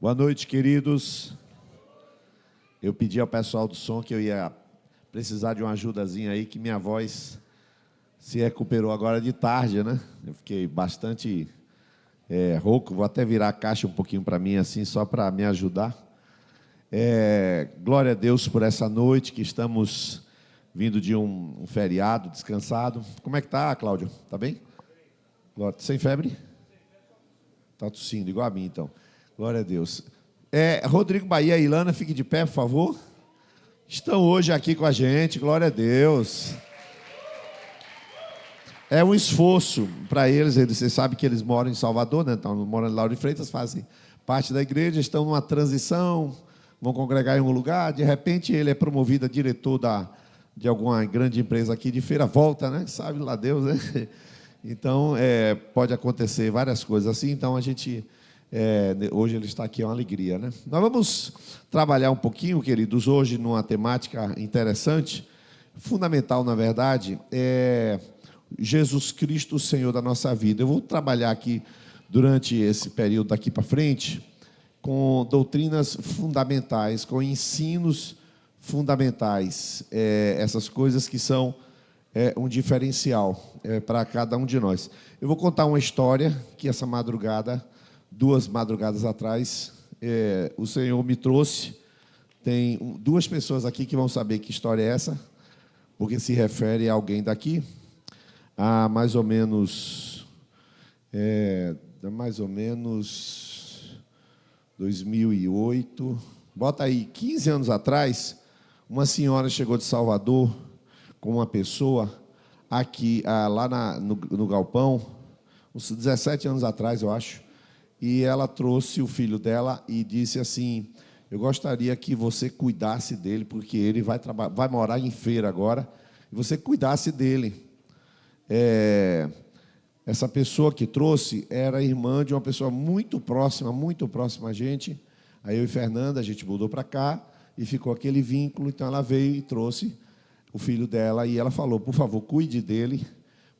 Boa noite, queridos. Eu pedi ao pessoal do som que eu ia precisar de uma ajudazinha aí, que minha voz se recuperou agora de tarde, né? Eu fiquei bastante rouco, vou até virar a caixa um pouquinho para mim, assim, só para me ajudar. Glória a Deus por essa noite, que estamos vindo de um feriado, descansado. Como é que tá, Cláudio? Tá bem? Glória. Sem febre? Tá tossindo, igual a mim, então. Glória a Deus. Rodrigo Bahia e Ilana, fique de pé, por favor. Estão hoje aqui com a gente, glória a Deus. É um esforço para eles, vocês sabem que eles moram em Salvador, né? Então, moram em Lauro de Freitas, fazem parte da igreja, estão numa transição, vão congregar em um lugar, de repente ele é promovido a diretor de alguma grande empresa aqui de Feira, volta, né? Sabe lá Deus, né? Então, pode acontecer várias coisas assim, então a gente... hoje ele está aqui, é uma alegria, né? Nós vamos trabalhar um pouquinho, queridos, hoje numa temática interessante, fundamental, na verdade, Jesus Cristo, o Senhor da nossa vida. Eu vou trabalhar aqui, durante esse período daqui para frente, com doutrinas fundamentais, com ensinos fundamentais, essas coisas que são um diferencial para cada um de nós. Eu vou contar uma história que essa madrugada... 2 madrugadas atrás, o Senhor me trouxe. Tem 2 pessoas aqui que vão saber que história é essa, porque se refere a alguém daqui, há mais ou menos 2008, bota aí, 15 anos atrás, uma senhora chegou de Salvador com uma pessoa aqui, lá no galpão, uns 17 anos atrás, eu acho. E ela trouxe o filho dela e disse assim: eu gostaria que você cuidasse dele, porque ele vai morar em Feira agora, e você cuidasse dele. Essa pessoa que trouxe era irmã de uma pessoa muito próxima a gente. Aí eu e Fernanda, a gente mudou para cá e ficou aquele vínculo. Então ela veio e trouxe o filho dela e ela falou: por favor, cuide dele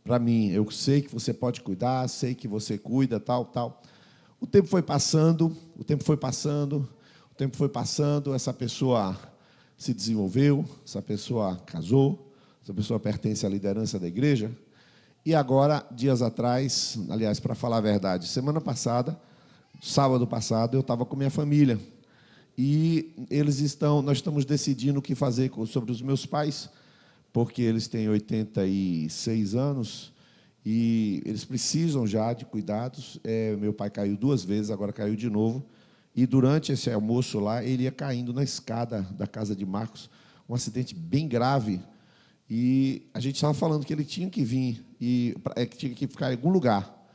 para mim. Eu sei que você pode cuidar, sei que você cuida, tal. O tempo foi passando, essa pessoa se desenvolveu, essa pessoa casou, essa pessoa pertence à liderança da igreja. E agora, dias atrás, aliás, para falar a verdade, semana passada, sábado passado, eu estava com minha família. E nós estamos decidindo o que fazer sobre os meus pais, porque eles têm 86 anos, e eles precisam já de cuidados. Meu pai caiu 2 vezes, agora caiu de novo. E durante esse almoço lá, ele ia caindo na escada da casa de Marcos, um acidente bem grave. E a gente estava falando que ele tinha que vir, que tinha que ficar em algum lugar.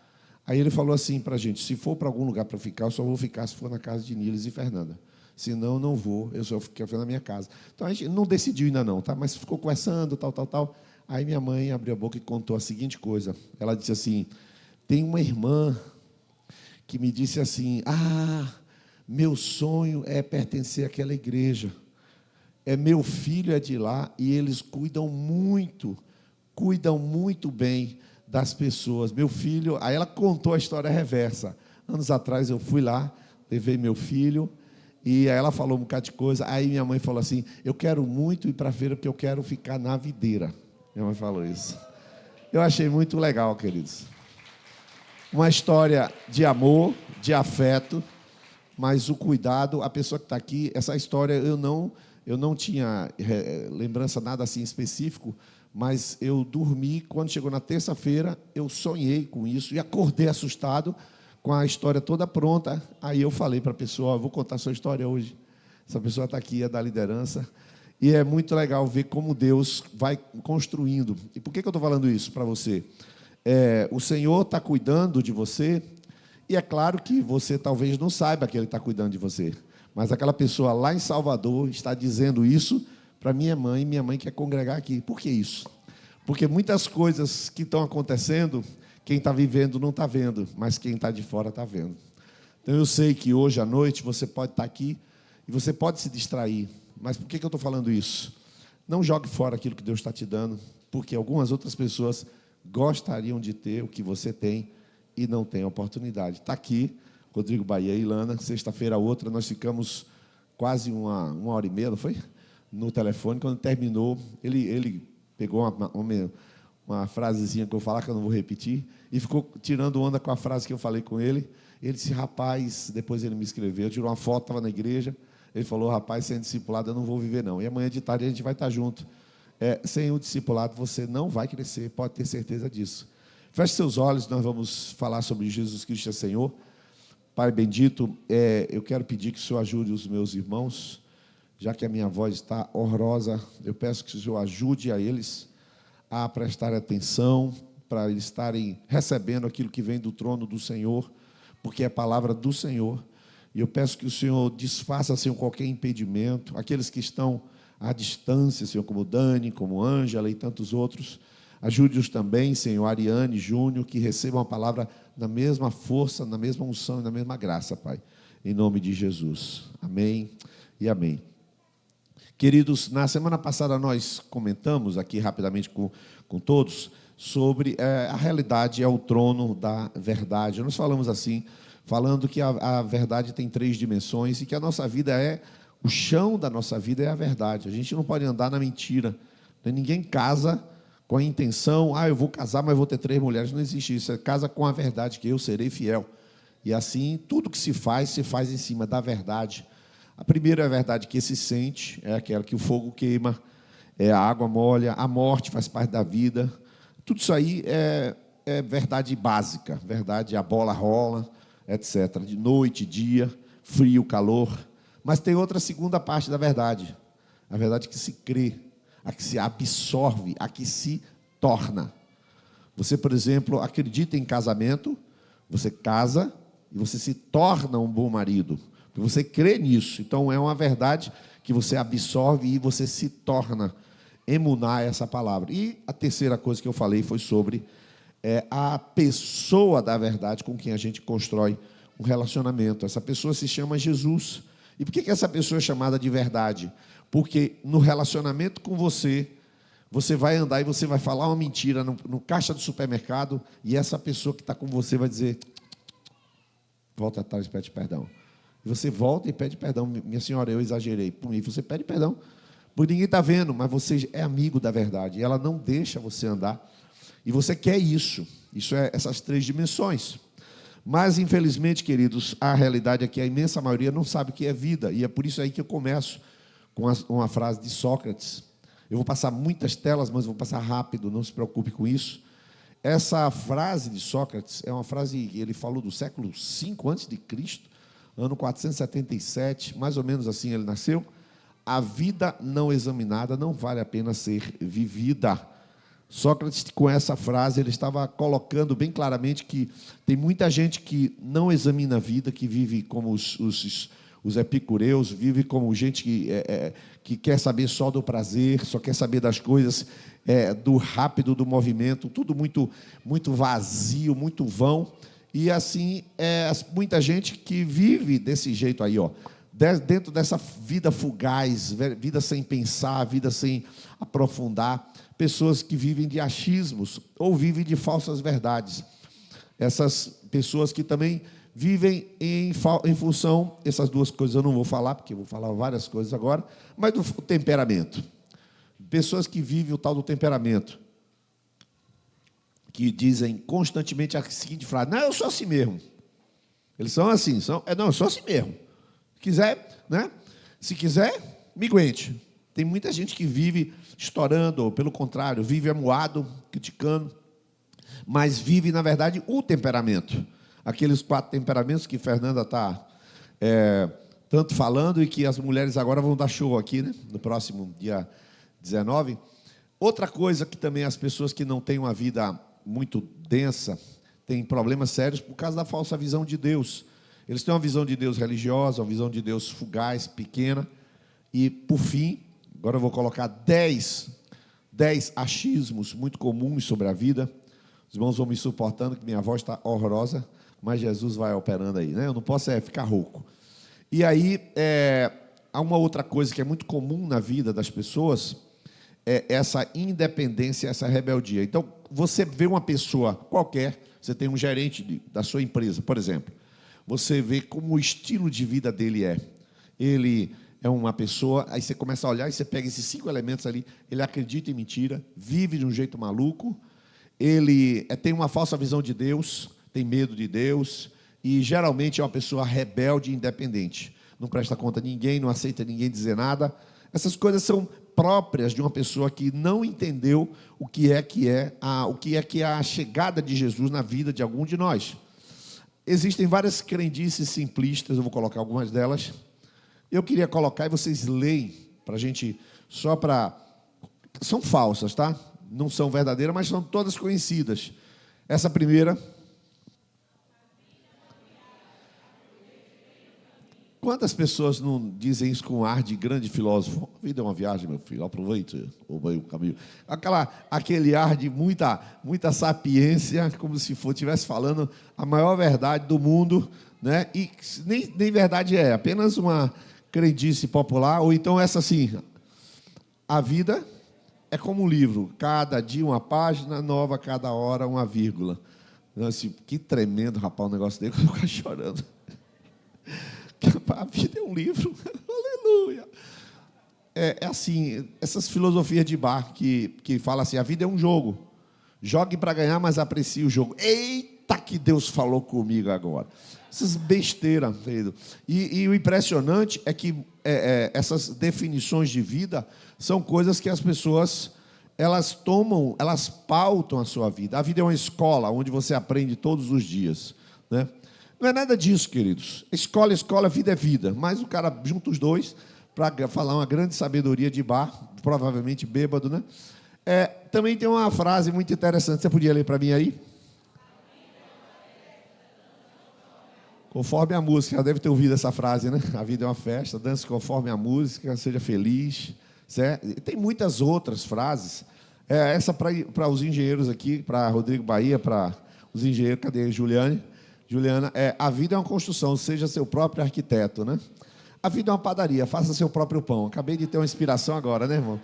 Aí ele falou assim para a gente: se for para algum lugar para ficar, eu só vou ficar se for na casa de Niles e Fernanda. Senão, eu não vou, eu só fico na minha casa. Então, a gente não decidiu ainda não, tá? Mas ficou conversando, tal. Aí minha mãe abriu a boca e contou a seguinte coisa. Ela disse assim: tem uma irmã que me disse assim: meu sonho é pertencer àquela igreja. Meu filho é de lá e eles cuidam muito bem das pessoas. Meu filho... Aí ela contou a história reversa. Anos atrás eu fui lá, levei meu filho, e aí ela falou um bocado de coisa. Aí minha mãe falou assim: eu quero muito ir para a feira, porque eu quero ficar na videira. Minha mãe falou isso. Eu achei muito legal, queridos. Uma história de amor, de afeto, mas o cuidado, a pessoa que está aqui, essa história eu não tinha lembrança nada assim específico, mas eu dormi, quando chegou na terça-feira, eu sonhei com isso e acordei assustado com a história toda pronta. Aí eu falei para a pessoa: vou contar a sua história hoje. Essa pessoa está aqui, é da liderança. E é muito legal ver como Deus vai construindo. E por que eu estou falando isso para você? O Senhor está cuidando de você, e é claro que você talvez não saiba que Ele está cuidando de você. Mas aquela pessoa lá em Salvador está dizendo isso para minha mãe quer congregar aqui. Por que isso? Porque muitas coisas que estão acontecendo, quem está vivendo não está vendo, mas quem está de fora está vendo. Então eu sei que hoje à noite você pode estar aqui e você pode se distrair. Mas por que eu estou falando isso? Não jogue fora aquilo que Deus está te dando, porque algumas outras pessoas gostariam de ter o que você tem e não tem oportunidade. Está aqui Rodrigo Bahia e Ilana. Sexta-feira, outra, nós ficamos quase uma hora e meia, não foi? No telefone. Quando terminou, ele pegou uma frasezinha que eu vou falar, que eu não vou repetir, e ficou tirando onda com a frase que eu falei com ele. Ele disse, rapaz, depois ele me escreveu, tirou uma foto, estava na igreja, ele falou, rapaz, sem discipulado eu não vou viver, não. E amanhã de tarde a gente vai estar junto. Sem o discipulado você não vai crescer, pode ter certeza disso. Feche seus olhos, nós vamos falar sobre Jesus Cristo é Senhor. Pai bendito, eu quero pedir que o Senhor ajude os meus irmãos, já que a minha voz está horrorosa, eu peço que o Senhor ajude a eles a prestar atenção, para eles estarem recebendo aquilo que vem do trono do Senhor, porque é palavra do Senhor. E eu peço que o Senhor desfaça, Senhor, qualquer impedimento, aqueles que estão à distância, Senhor, como Dani, como Ângela e tantos outros, ajude-os também, Senhor, Ariane, Júnior, que recebam a palavra na mesma força, na mesma unção e na mesma graça, Pai, em nome de Jesus. Amém e amém. Queridos, na semana passada nós comentamos aqui rapidamente com todos sobre a realidade é o trono da verdade. Nós falamos assim, falando que a verdade tem 3 dimensões e que a nossa vida o chão da nossa vida é a verdade. A gente não pode andar na mentira. Ninguém casa com a intenção, eu vou casar, mas vou ter 3 mulheres. Não existe isso. Você casa com a verdade, que eu serei fiel. E assim, tudo que se faz em cima da verdade. A primeira é a verdade que se sente, é aquela que o fogo queima, a água molha, a morte faz parte da vida. Tudo isso aí é verdade básica, verdade, a bola rola, etc. De noite, dia, frio, calor. Mas tem outra segunda parte da verdade, a verdade que se crê, a que se absorve, a que se torna. Você, por exemplo, acredita em casamento, você casa e você se torna um bom marido. Você crê nisso, então é uma verdade que você absorve e você se torna, emunar essa palavra. E a terceira coisa que eu falei foi sobre a pessoa da verdade com quem a gente constrói um relacionamento. Essa pessoa se chama Jesus. E por que essa pessoa é chamada de verdade? Porque no relacionamento com você, você vai andar e você vai falar uma mentira no caixa do supermercado e essa pessoa que está com você vai dizer, volta atrás e pede perdão. E você volta e pede perdão. Minha senhora, eu exagerei. E você pede perdão. Porque ninguém está vendo, mas você é amigo da verdade. E ela não deixa você andar. E você quer isso. Isso é essas 3 dimensões. Mas, infelizmente, queridos, a realidade é que a imensa maioria não sabe o que é vida. E é por isso aí que eu começo com uma frase de Sócrates. Eu vou passar muitas telas, mas vou passar rápido, não se preocupe com isso. Essa frase de Sócrates é uma frase que ele falou do século V a.C., ano 477, mais ou menos assim ele nasceu. A vida não examinada não vale a pena ser vivida. Sócrates, com essa frase, ele estava colocando bem claramente que tem muita gente que não examina a vida, que vive como os epicureus, vive como gente que quer saber só do prazer, só quer saber das coisas do rápido, do movimento, tudo muito, muito vazio, muito vão. E assim, muita gente que vive desse jeito aí, dentro dessa vida fugaz, vida sem pensar, vida sem aprofundar, pessoas que vivem de achismos ou vivem de falsas verdades. Essas pessoas que também vivem em função, essas 2 coisas eu não vou falar, porque eu vou falar várias coisas agora, mas do temperamento. Pessoas que vivem o tal do temperamento, que dizem constantemente a seguinte frase, não, eu sou assim mesmo. Eles são assim, não, eu sou assim mesmo. Se quiser, me aguente. Tem muita gente que vive estourando, ou pelo contrário, vive amuado, criticando, mas vive, na verdade, o temperamento. Aqueles 4 temperamentos que Fernanda está tanto falando e que as mulheres agora vão dar show aqui, no próximo dia 19. Outra coisa que também as pessoas que não têm uma vida muito densa têm problemas sérios por causa da falsa visão de Deus. Eles têm uma visão de Deus religiosa, uma visão de Deus fugaz, pequena. E, por fim, agora eu vou colocar 10 achismos muito comuns sobre a vida. Os irmãos vão me suportando, que minha voz está horrorosa, mas Jesus vai operando aí, Eu não posso ficar rouco. E aí, há uma outra coisa que é muito comum na vida das pessoas, é essa independência, essa rebeldia. Então, você vê uma pessoa qualquer, você tem um gerente da sua empresa, por exemplo. você vê como o estilo de vida dele é. Ele é uma pessoa, aí você começa a olhar e você pega esses 5 elementos ali, ele acredita em mentira, vive de um jeito maluco, ele tem uma falsa visão de Deus, tem medo de Deus, e geralmente é uma pessoa rebelde e independente. Não presta conta a ninguém, não aceita ninguém dizer nada. Essas coisas são próprias de uma pessoa que não entendeu o que é a chegada de Jesus na vida de algum de nós. Existem várias crendices simplistas, eu vou colocar algumas delas. Eu queria colocar, e vocês leem, para a gente, são falsas, tá? Não são verdadeiras, mas são todas conhecidas. Essa primeira. Quantas pessoas não dizem isso com ar de grande filósofo? A vida é uma viagem, meu filho, aproveite o meio caminho. Aquele ar de muita sapiência, como se estivesse falando a maior verdade do mundo, né? E nem verdade é, apenas uma crendice popular, ou então essa assim, a vida é como um livro, cada dia uma página nova, cada hora uma vírgula. Assim, que tremendo, rapaz, um negócio dele, eu vou ficar chorando. A vida é um livro, aleluia. É assim, essas filosofias de bar que falam assim, a vida é um jogo, jogue para ganhar, mas aprecie o jogo. Eita, que Deus falou comigo agora. Essas besteiras, Pedro. E o impressionante é que essas definições de vida são coisas que as pessoas, elas pautam a sua vida. A vida é uma escola onde você aprende todos os dias, né? Não é nada disso, queridos. Escola, vida é vida. Mas o cara junta os dois para falar uma grande sabedoria de bar, provavelmente bêbado, né? Também tem uma frase muito interessante. Você podia ler para mim aí? Conforme a música, já deve ter ouvido essa frase, né? A vida é uma festa, dance conforme a música, seja feliz. Certo? Tem muitas outras frases. Essa para os engenheiros aqui, para Rodrigo Bahia, para os engenheiros, cadê Juliane? Juliana, a vida é uma construção, seja seu próprio arquiteto, né? A vida é uma padaria, faça seu próprio pão. Acabei de ter uma inspiração agora, né, irmão?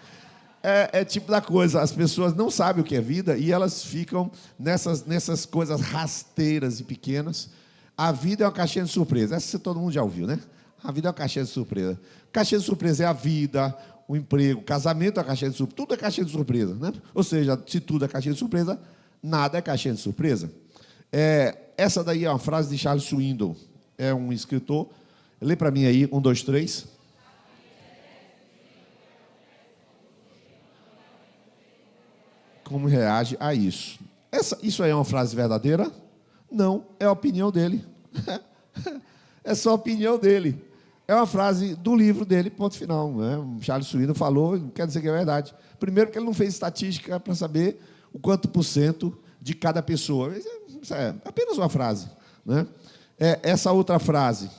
Tipo da coisa, as pessoas não sabem o que é vida e elas ficam nessas coisas rasteiras e pequenas. A vida é uma caixinha de surpresa. Essa todo mundo já ouviu, né? A vida é uma caixinha de surpresa. Caixinha de surpresa é a vida, o emprego, o casamento é uma caixinha de surpresa. Tudo é caixinha de surpresa, né? Ou seja, se tudo é caixinha de surpresa, nada é caixinha de surpresa. Essa daí é uma frase de Charles Swindoll. É um escritor. Lê para mim aí, 1, 2, 3. Como reage a isso? Isso aí é uma frase verdadeira? Não, é a opinião dele. É só a opinião dele. É uma frase do livro dele, ponto final. Né? O Charles Swindoll falou, não quer dizer que é verdade. Primeiro, porque ele não fez estatística para saber o quanto por cento de cada pessoa. Isso é apenas uma frase. Né? Essa outra frase,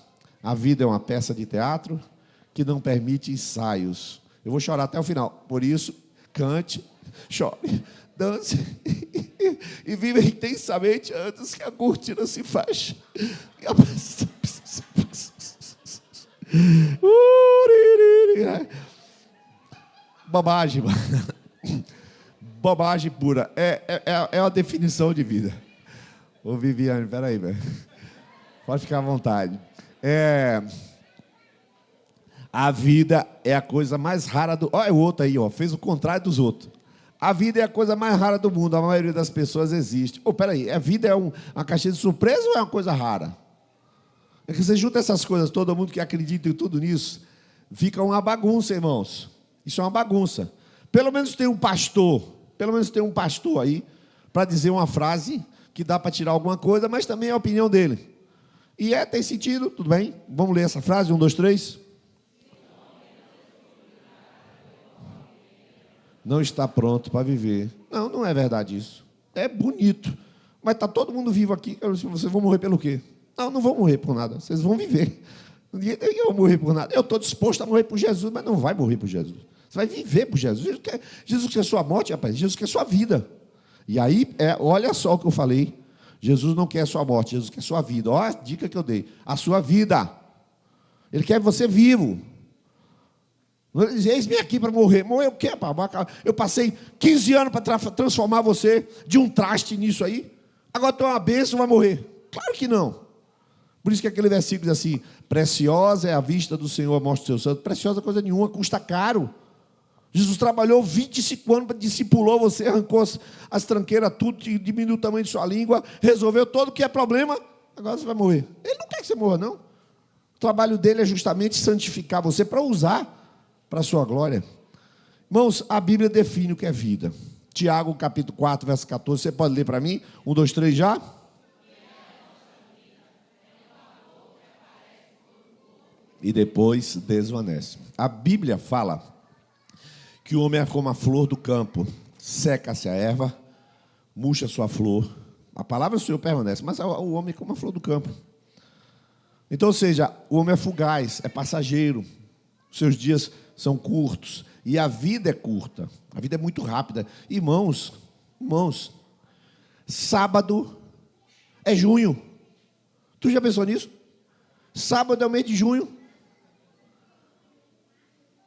a vida é uma peça de teatro que não permite ensaios. Eu vou chorar até o final. Por isso, cante, chore, dance e viva intensamente antes que a cortina se feche. Bobagem, bobagem pura. É a definição de vida. Ô Viviane, peraí, velho. Pode ficar à vontade. A vida é a coisa mais rara do... Olha o outro aí, ó, fez o contrário dos outros. A vida é a coisa mais rara do mundo. A maioria das pessoas existe. Peraí, a vida é uma caixinha de surpresa ou é uma coisa rara? É que você junta essas coisas, todo mundo que acredita em tudo nisso, fica uma bagunça, irmãos. Isso é uma bagunça. Pelo menos tem um pastor aí, para dizer uma frase que dá para tirar alguma coisa, mas também é a opinião dele. E tem sentido, tudo bem? Vamos ler essa frase, 1, 2, 3. Não está pronto para viver. Não, não é verdade isso. É bonito. Mas está todo mundo vivo aqui. Vocês vão morrer pelo quê? Não vão morrer por nada. Vocês vão viver. Ninguém vai morrer por nada. Eu estou disposto a morrer por Jesus, mas não vai morrer por Jesus. Você vai viver por Jesus. Jesus quer sua morte, rapaz. Jesus quer sua vida. E aí, olha só o que eu falei. Jesus não quer a sua morte, Jesus quer a sua vida. Olha a dica que eu dei. A sua vida. Ele quer você vivo. Eis-me aqui para morrer. Morrer o quê, rapaz? Eu passei 15 anos para transformar você de um traste nisso aí. Agora tu é uma bênção, vai morrer. Claro que não. Por isso que aquele versículo diz assim: preciosa é a vista do Senhor, mostra o seu santo. Preciosa coisa nenhuma, custa caro. Jesus trabalhou 25 anos, discipulou você, arrancou as tranqueiras, tudo, diminuiu o tamanho de sua língua, resolveu todo o que é problema, agora você vai morrer. Ele não quer que você morra, não. O trabalho dele é justamente santificar você para usar para a sua glória. Irmãos, a Bíblia define o que é vida. Tiago, capítulo 4, verso 14, você pode ler para mim? 1, 2, 3, já? E depois desvanece. A Bíblia fala que o homem é como a flor do campo, seca-se a erva, murcha sua flor. A palavra do Senhor permanece, mas o homem é como a flor do campo. Então, ou seja, o homem é fugaz, é passageiro, seus dias são curtos, e a vida é curta, a vida é muito rápida. Irmãos, sábado é junho. Tu já pensou nisso? Sábado é o mês de junho.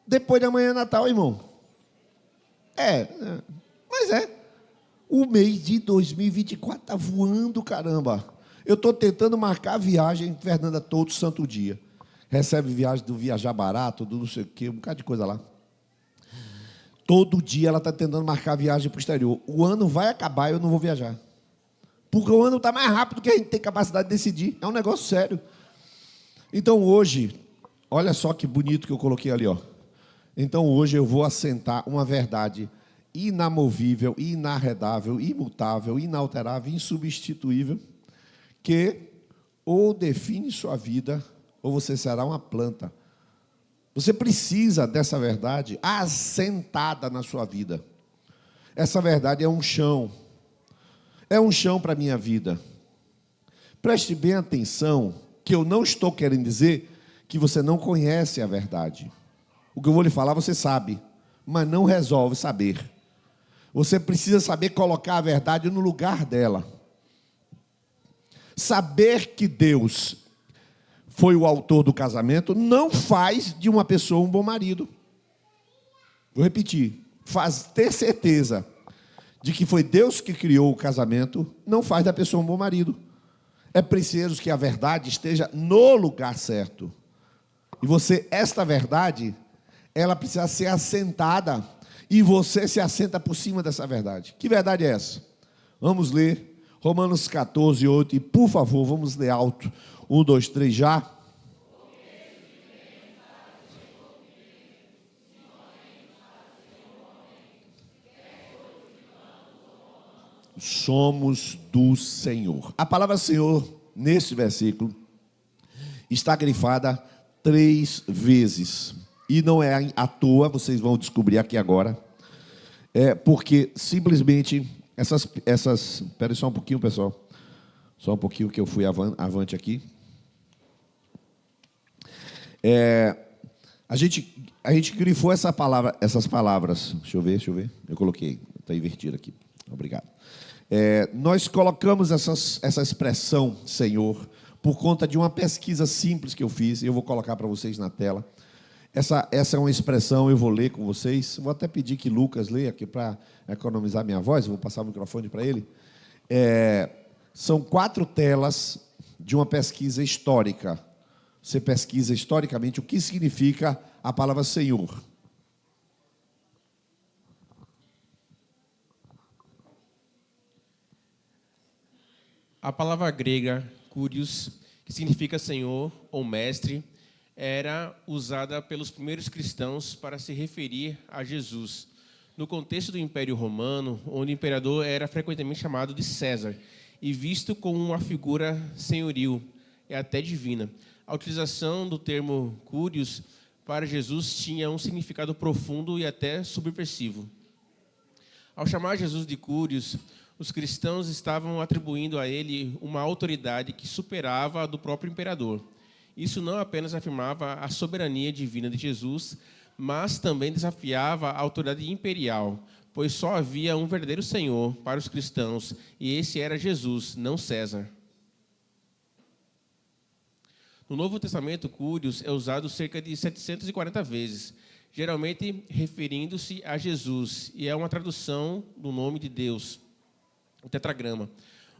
Depois de amanhã é Natal, irmão. Mas o mês de 2024 está voando, caramba. Eu estou tentando marcar a viagem, Fernanda, todo santo dia. Recebe viagem do Viajar Barato, do não sei o quê, um bocado de coisa lá. Todo dia ela está tentando marcar a viagem para o exterior. O ano vai acabar e eu não vou viajar. Porque o ano está mais rápido que a gente tem capacidade de decidir. É um negócio sério. Então hoje, olha só que bonito que eu coloquei ali, ó. Então hoje eu vou assentar uma verdade inamovível, inarredável, imutável, inalterável, insubstituível, que ou define sua vida, ou você será uma planta. Você precisa dessa verdade assentada na sua vida. Essa verdade é um chão para a minha vida. Preste bem atenção, que eu não estou querendo dizer que você não conhece a verdade. O que eu vou lhe falar você sabe, mas não resolve saber. Você precisa saber colocar a verdade no lugar dela. Saber que Deus foi o autor do casamento não faz de uma pessoa um bom marido. Vou repetir. Ter certeza de que foi Deus que criou o casamento não faz da pessoa um bom marido. É preciso que a verdade esteja no lugar certo. E esta verdade, ela precisa ser assentada, e você se assenta por cima dessa verdade. Que verdade é essa? Vamos ler Romanos 14, 8, e por favor, vamos ler alto. 1, 2, 3, já. Somos do Senhor. A palavra Senhor, neste versículo, está grifada 3 vezes. E não é à toa, vocês vão descobrir aqui agora. Porque simplesmente essas... Espera só um pouquinho, pessoal. Só um pouquinho que eu fui avante aqui. A gente grifou essas palavras. Deixa eu ver. Eu coloquei, está invertido aqui. Obrigado. Nós colocamos essa expressão, Senhor, por conta de uma pesquisa simples que eu fiz, e eu vou colocar para vocês na tela. Essa é uma expressão, eu vou ler com vocês. Vou até pedir que Lucas leia aqui para economizar minha voz, vou passar o microfone para ele. São 4 telas de uma pesquisa histórica. Você pesquisa historicamente o que significa a palavra Senhor. A palavra grega, kurios, que significa Senhor ou Mestre, era usada pelos primeiros cristãos para se referir a Jesus. No contexto do Império Romano, onde o imperador era frequentemente chamado de César e visto como uma figura senhoril e até divina. A utilização do termo kurios para Jesus tinha um significado profundo e até subversivo. Ao chamar Jesus de kurios, os cristãos estavam atribuindo a ele uma autoridade que superava a do próprio imperador. Isso não apenas afirmava a soberania divina de Jesus, mas também desafiava a autoridade imperial, pois só havia um verdadeiro Senhor para os cristãos, e esse era Jesus, não César. No Novo Testamento, kurios é usado cerca de 740 vezes, geralmente referindo-se a Jesus, e é uma tradução do nome de Deus, o tetragrama.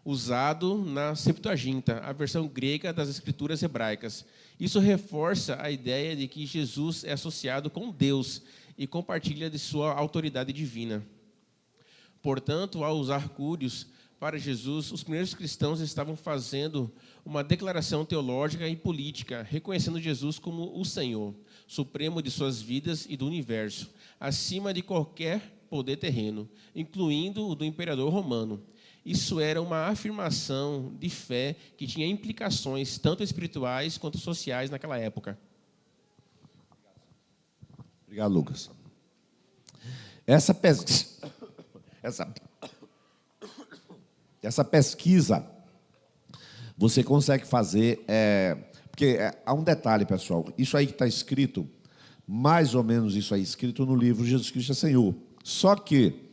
usado na Septuaginta, a versão grega das escrituras hebraicas. Isso reforça a ideia de que Jesus é associado com Deus e compartilha de sua autoridade divina. Portanto, ao usar cúrios para Jesus, os primeiros cristãos estavam fazendo uma declaração teológica e política, reconhecendo Jesus como o Senhor, supremo de suas vidas e do universo, acima de qualquer poder terreno, incluindo o do imperador romano. Isso era uma afirmação de fé que tinha implicações tanto espirituais quanto sociais naquela época. Obrigado, Lucas. Essa pesquisa você consegue fazer, porque há um detalhe, pessoal, isso aí que está escrito, mais ou menos isso aí escrito no livro Jesus Cristo é Senhor. Só que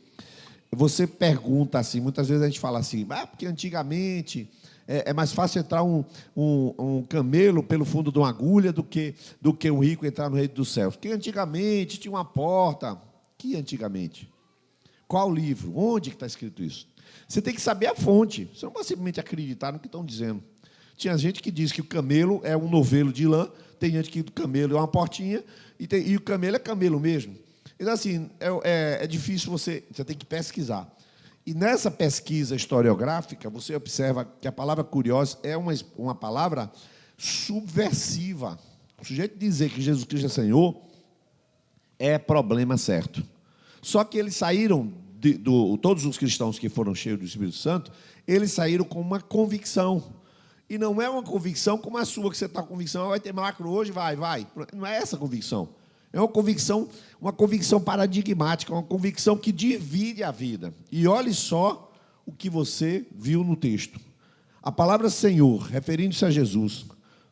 você pergunta assim, muitas vezes a gente fala assim, porque antigamente é mais fácil entrar um camelo pelo fundo de uma agulha do que um rico entrar no reino dos céus. Porque antigamente tinha uma porta. Que antigamente? Qual livro? Onde que está escrito isso? Você tem que saber a fonte. Você não pode simplesmente acreditar no que estão dizendo. Tinha gente que diz que o camelo é um novelo de lã, tem gente que o camelo é uma portinha, e o camelo é camelo mesmo. Então, assim, é difícil você tem que pesquisar. E nessa pesquisa historiográfica, você observa que a palavra curiosa é uma palavra subversiva. O sujeito dizer que Jesus Cristo é Senhor é problema certo. Só que eles saíram, todos os cristãos que foram cheios do Espírito Santo, eles saíram com uma convicção. E não é uma convicção como a sua, que você está com convicção, vai ter macro hoje, vai. Não é essa a convicção. É uma convicção paradigmática, uma convicção que divide a vida. E olhe só o que você viu no texto. A palavra Senhor, referindo-se a Jesus,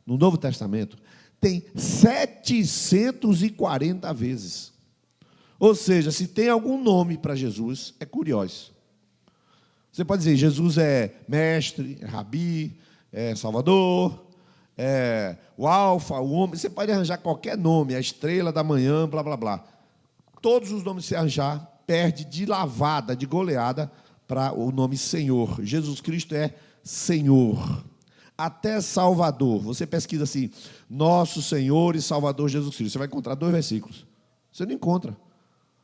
no Novo Testamento, tem 740 vezes. Ou seja, se tem algum nome para Jesus, é curioso. Você pode dizer, Jesus é mestre, é rabi, é salvador, o alfa, o homem, você pode arranjar qualquer nome, a estrela da manhã, blá, blá, blá. Todos os nomes que você arranjar, perde de lavada, de goleada, para o nome Senhor. Jesus Cristo é Senhor. Até Salvador. Você pesquisa assim, nosso Senhor e Salvador Jesus Cristo. Você vai encontrar 2 versículos. Você não encontra.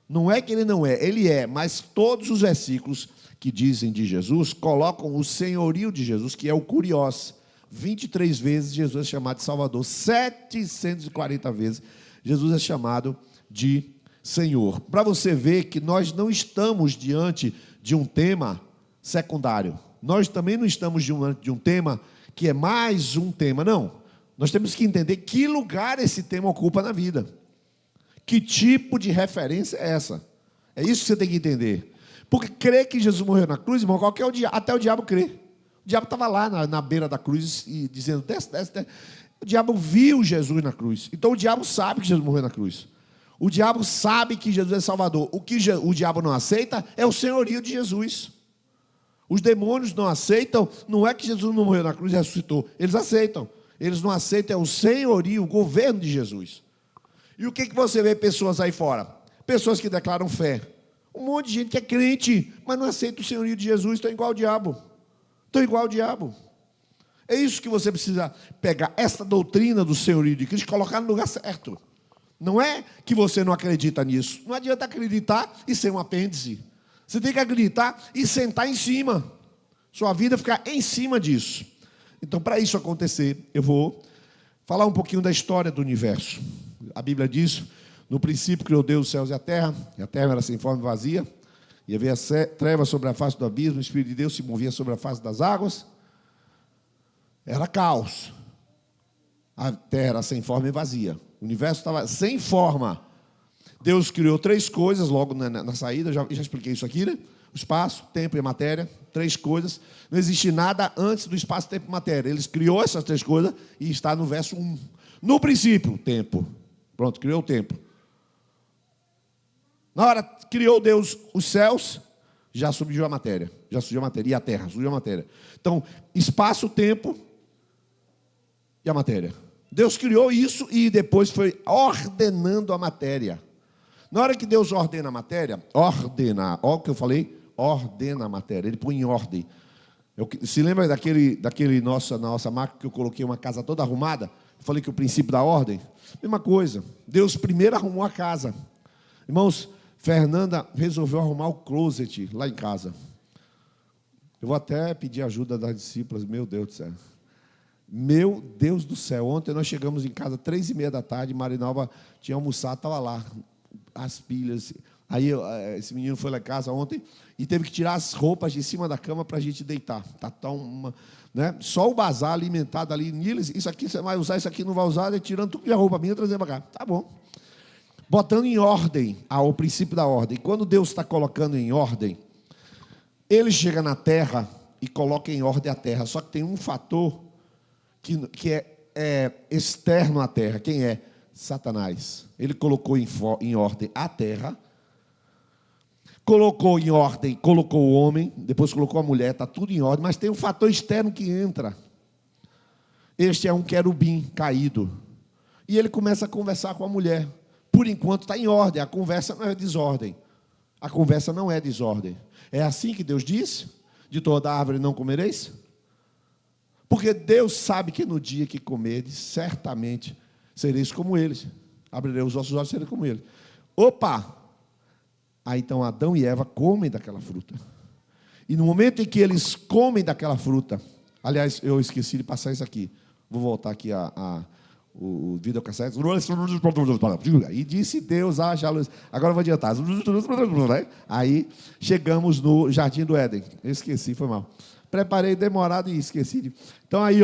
Não é que ele não é, ele é, mas todos os versículos que dizem de Jesus colocam o senhorio de Jesus, que é o kurios. 23 vezes Jesus é chamado de Salvador, 740 vezes Jesus é chamado de Senhor. Para você ver que nós não estamos diante de um tema secundário. Nós também não estamos diante de um tema que é mais um tema, não. Nós temos que entender que lugar esse tema ocupa na vida. Que tipo de referência é essa? É isso que você tem que entender. Porque crer que Jesus morreu na cruz, irmão, qualquer até o diabo crê. O diabo estava lá na beira da cruz e dizendo, desce. O diabo viu Jesus na cruz. Então o diabo sabe que Jesus morreu na cruz. O diabo sabe que Jesus é Salvador. O que o diabo não aceita é o senhorio de Jesus. Os demônios não aceitam, não é que Jesus não morreu na cruz e ressuscitou. Eles aceitam. Eles não aceitam, é o senhorio, o governo de Jesus. E o que você vê pessoas aí fora? Pessoas que declaram fé. Um monte de gente que é crente, mas não aceita o senhorio de Jesus, estão igual ao diabo. É isso que você precisa pegar, essa doutrina do senhorio de Cristo, e colocar no lugar certo. Não é que você não acredita nisso. Não adianta acreditar e ser um apêndice. Você tem que acreditar e sentar em cima. Sua vida ficar em cima disso. Então, para isso acontecer, eu vou falar um pouquinho da história do universo. A Bíblia diz, no princípio criou Deus os céus e a terra era sem forma e vazia, e havia trevas sobre a face do abismo, o Espírito de Deus se movia sobre a face das águas, era caos, a terra era sem forma e vazia, o universo estava sem forma. Deus criou 3 coisas, logo na saída, já expliquei isso aqui, né? O espaço, tempo e a matéria, 3 coisas, não existe nada antes do espaço, tempo e matéria, Ele criou essas 3 coisas, e está no verso 1, no princípio, tempo. Pronto, criou o tempo. Na hora que criou Deus os céus, já surgiu a matéria. E a terra, surgiu a matéria. Então, espaço, tempo e a matéria. Deus criou isso e depois foi ordenando a matéria. Na hora que Deus ordena a matéria, olha o que eu falei, ordena a matéria. Ele põe em ordem. Se lembra daquele nossa máquina que eu coloquei uma casa toda arrumada? Eu falei que o princípio da ordem? Mesma coisa. Deus primeiro arrumou a casa. Irmãos, Fernanda resolveu arrumar o closet lá em casa. Eu vou até pedir ajuda das discípulas. Meu Deus do céu. Meu Deus do céu. Ontem nós chegamos em casa 3h30 da tarde. Marinalva tinha almoçado, estava lá. As pilhas. Aí esse menino foi lá em casa ontem e teve que tirar as roupas de cima da cama para a gente deitar. Né? Só o bazar alimentado ali. Niles, isso aqui você vai usar, isso aqui não vai usar. Tirando tudo de roupa minha e trazendo para cá. Tá bom. Botando em ordem, o princípio da ordem. Quando Deus está colocando em ordem, Ele chega na terra e coloca em ordem a terra. Só que tem um fator que é externo à terra. Quem é? Satanás. Ele colocou em ordem a terra, colocou em ordem, colocou o homem, depois colocou a mulher, está tudo em ordem, mas tem um fator externo que entra. Este é um querubim caído. E ele começa a conversar com a mulher. Por enquanto está em ordem, a conversa não é desordem. A conversa não é desordem. É assim que Deus disse? De toda árvore não comereis? Porque Deus sabe que no dia que comeres, certamente sereis como eles. Abrirei os vossos olhos e sereis como eles. Opa! Aí então Adão e Eva comem daquela fruta. E no momento em que eles comem daquela fruta, aliás, eu esqueci de passar isso aqui. Vou voltar aqui o videocassete. E disse Deus, haja luz. Agora eu vou adiantar. Aí chegamos no Jardim do Éden. Eu esqueci, foi mal. Preparei demorado e esqueci. Então aí,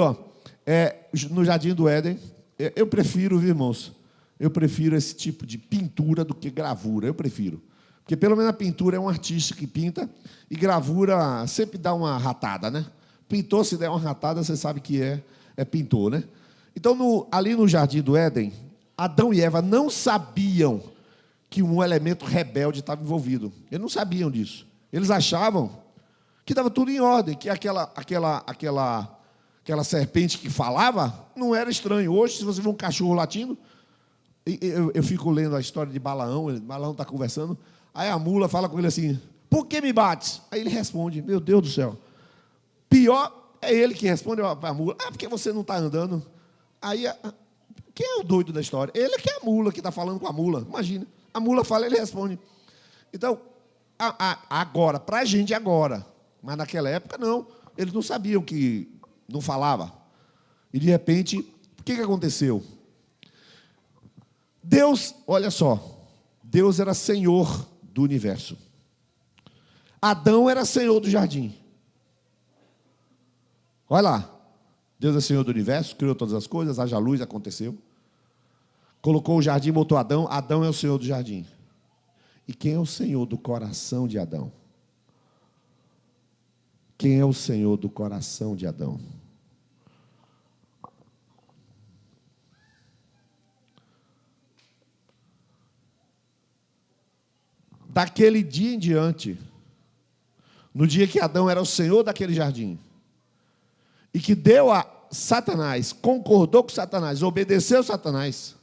no Jardim do Éden, eu prefiro, viu, irmãos? Eu prefiro esse tipo de pintura do que gravura. Eu prefiro. Porque pelo menos a pintura é um artista que pinta e gravura sempre dá uma ratada, né? Pintor, se der uma ratada, você sabe que é pintor, né? Então, ali no Jardim do Éden, Adão e Eva não sabiam que um elemento rebelde estava envolvido. Eles não sabiam disso. Eles achavam que estava tudo em ordem, que aquela serpente que falava não era estranho. Hoje, se você vê um cachorro latindo, eu fico lendo a história de Balaão está conversando, aí a mula fala com ele assim, por que me bates? Aí ele responde, meu Deus do céu. Pior é ele que responde para a mula, porque você não está andando. Aí, quem é o doido da história? Ele que é a mula, que está falando com a mula. Imagina, a mula fala, ele responde. Então, agora, para a gente agora, mas naquela época não, eles não sabiam que não falava. E de repente, o que aconteceu? Deus, olha só, Deus era Senhor do universo. Adão era Senhor do jardim. Olha lá. Deus é Senhor do universo, criou todas as coisas, haja luz, aconteceu. Colocou o jardim, botou Adão. Adão é o Senhor do jardim. E quem é o Senhor do coração de Adão? Quem é o Senhor do coração de Adão? Daquele dia em diante, no dia que Adão era o Senhor daquele jardim, e que deu a Satanás, concordou com Satanás, obedeceu Satanás,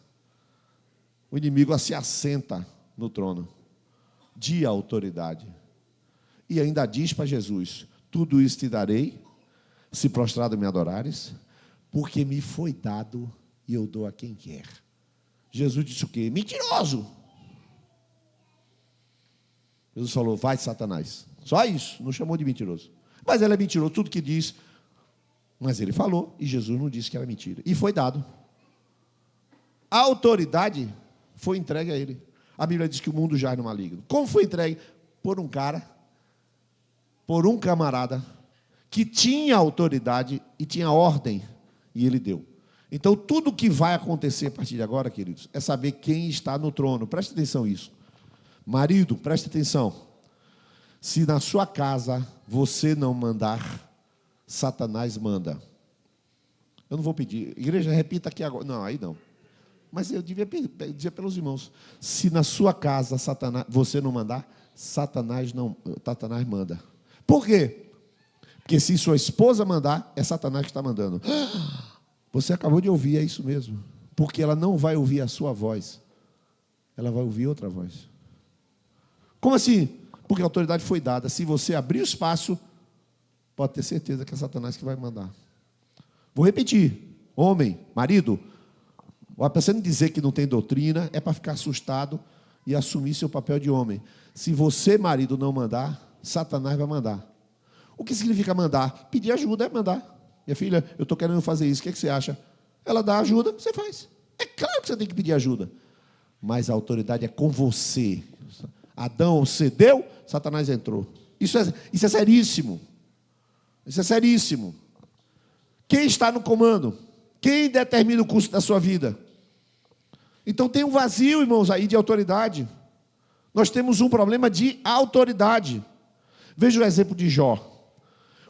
o inimigo se assenta no trono de autoridade. E ainda diz para Jesus, tudo isso te darei, se prostrado me adorares, porque me foi dado e eu dou a quem quer. Jesus disse o quê? Mentiroso! Jesus falou, vai Satanás. Só isso, não chamou de mentiroso. Mas ele é mentiroso, tudo que diz. Mas ele falou, e Jesus não disse que era mentira. E foi dado. A autoridade foi entregue a ele. A Bíblia diz que o mundo jaz no maligno. Como foi entregue? Por um cara, por um camarada, que tinha autoridade e tinha ordem, e ele deu. Então, tudo que vai acontecer a partir de agora, queridos, é saber quem está no trono. Preste atenção nisso. Marido, preste atenção. Se na sua casa você não mandar, Satanás manda. Eu não vou pedir. Igreja, repita aqui agora. Não, aí não. Mas eu devia dizer pelos irmãos. Se na sua casa você não mandar, Satanás manda. Por quê? Porque se sua esposa mandar, é Satanás que está mandando. Você acabou de ouvir, é isso mesmo. Porque ela não vai ouvir a sua voz. Ela vai ouvir outra voz. Como assim? Porque a autoridade foi dada. Se você abrir o espaço, pode ter certeza que é Satanás que vai mandar. Vou repetir. Homem, marido, para você não dizer que não tem doutrina, é para ficar assustado e assumir seu papel de homem. Se você, marido, não mandar, Satanás vai mandar. O que significa mandar? Pedir ajuda é mandar. Minha filha, eu estou querendo fazer isso, o que você acha? Ela dá ajuda, você faz. É claro que você tem que pedir ajuda. Mas a autoridade é com você. Adão cedeu, Satanás entrou. Isso é seríssimo. Isso é seríssimo. Quem está no comando? Quem determina o curso da sua vida? Então tem um vazio, irmãos, aí de autoridade. Nós temos um problema de autoridade. Veja o exemplo de Jó.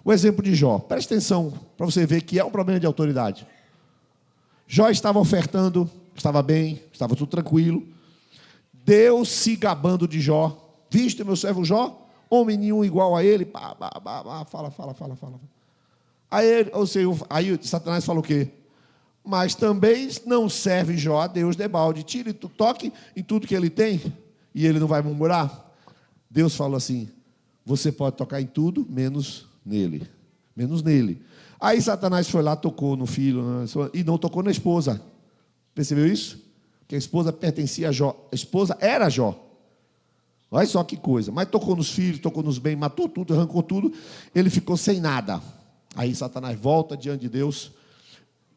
O exemplo de Jó. Presta atenção para você ver que é um problema de autoridade. Jó estava ofertando, estava bem, estava tudo tranquilo. Deus se gabando de Jó. Viste meu servo Jó? Homem nenhum igual a ele. Fala. Aí Satanás falou o quê? Mas também não serve Jó a Deus debalde. Tire, toque em tudo que ele tem e ele não vai murmurar. Deus falou assim: você pode tocar em tudo, menos nele. Menos nele. Aí Satanás foi lá, tocou no filho e não tocou na esposa. Percebeu isso? Que a esposa pertencia a Jó. A esposa era Jó. Olha só que coisa. Mas tocou nos filhos, tocou nos bens, matou tudo, arrancou tudo. Ele ficou sem nada. Aí Satanás volta diante de Deus.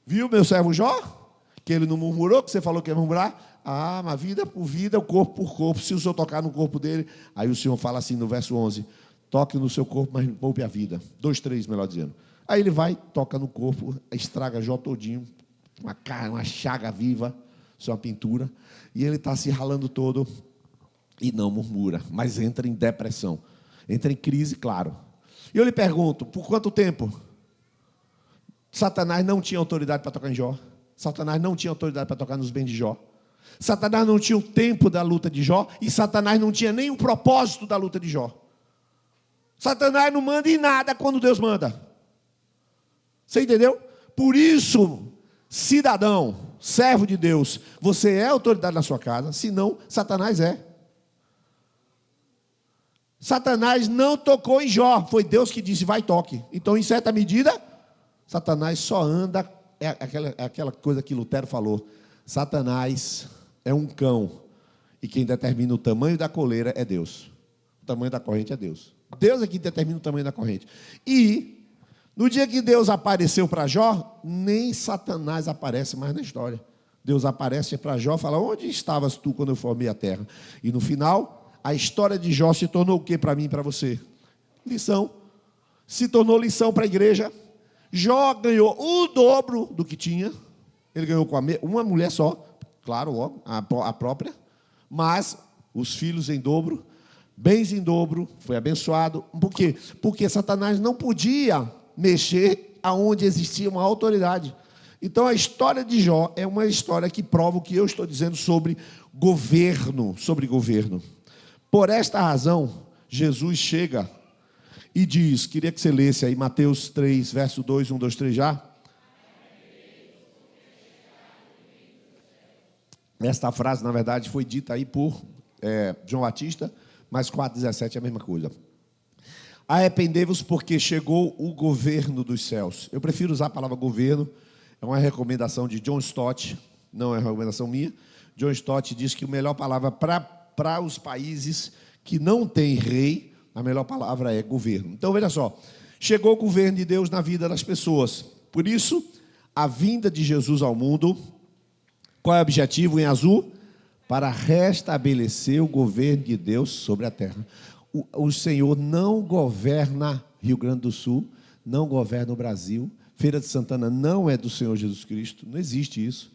Viu meu servo Jó? Que ele não murmurou, que você falou que ia murmurar. Ah, mas vida por vida, corpo por corpo. Se o Senhor tocar no corpo dele. Aí o Senhor fala assim no verso 11. Toque no seu corpo, mas poupe a vida. 2:3, melhor dizendo. Aí ele vai, toca no corpo, estraga Jó todinho. Uma chaga viva. Isso é uma pintura. E ele está se ralando todo. E não murmura, mas entra em depressão. Entra em crise, claro. E eu lhe pergunto, por quanto tempo? Satanás não tinha autoridade para tocar em Jó. Satanás não tinha autoridade para tocar nos bens de Jó. Satanás não tinha o tempo da luta de Jó. E Satanás não tinha nem o propósito da luta de Jó. Satanás não manda em nada quando Deus manda. Você entendeu? Por isso, cidadão, servo de Deus, você é autoridade na sua casa, senão Satanás é. Satanás não tocou em Jó, foi Deus que disse, vai, toque. Então, em certa medida, Satanás só anda, é aquela coisa que Lutero falou, Satanás é um cão, e quem determina o tamanho da coleira é Deus. O tamanho da corrente é Deus. Deus é que determina o tamanho da corrente. E, no dia que Deus apareceu para Jó, nem Satanás aparece mais na história. Deus aparece para Jó e fala, onde estavas tu quando eu formei a terra? E no final, a história de Jó se tornou o que para mim e para você? Lição. Se tornou lição para a igreja. Jó ganhou o dobro do que tinha. Ele ganhou com uma mulher só, claro, a própria, mas os filhos em dobro, bens em dobro, foi abençoado. Por quê? Porque Satanás não podia mexer aonde existia uma autoridade. Então a história de Jó é uma história que prova o que eu estou dizendo sobre governo. Por esta razão, Jesus chega e diz, queria que você lesse aí Mateus 3, verso 2, 1, 2, 3 já. Esta frase, na verdade, foi dita aí por João Batista, mas 4,17 é a mesma coisa. Arrependei-vos porque chegou o governo dos céus. Eu prefiro usar a palavra governo, é uma recomendação de John Stott, não é uma recomendação minha. John Stott diz que a melhor palavra para os países que não têm rei, a melhor palavra é governo. Então, veja só, chegou o governo de Deus na vida das pessoas. Por isso, a vinda de Jesus ao mundo, qual é o objetivo em azul? Para restabelecer o governo de Deus sobre a terra. O Senhor não governa Rio Grande do Sul, não governa o Brasil. Feira de Santana não é do Senhor Jesus Cristo, não existe isso.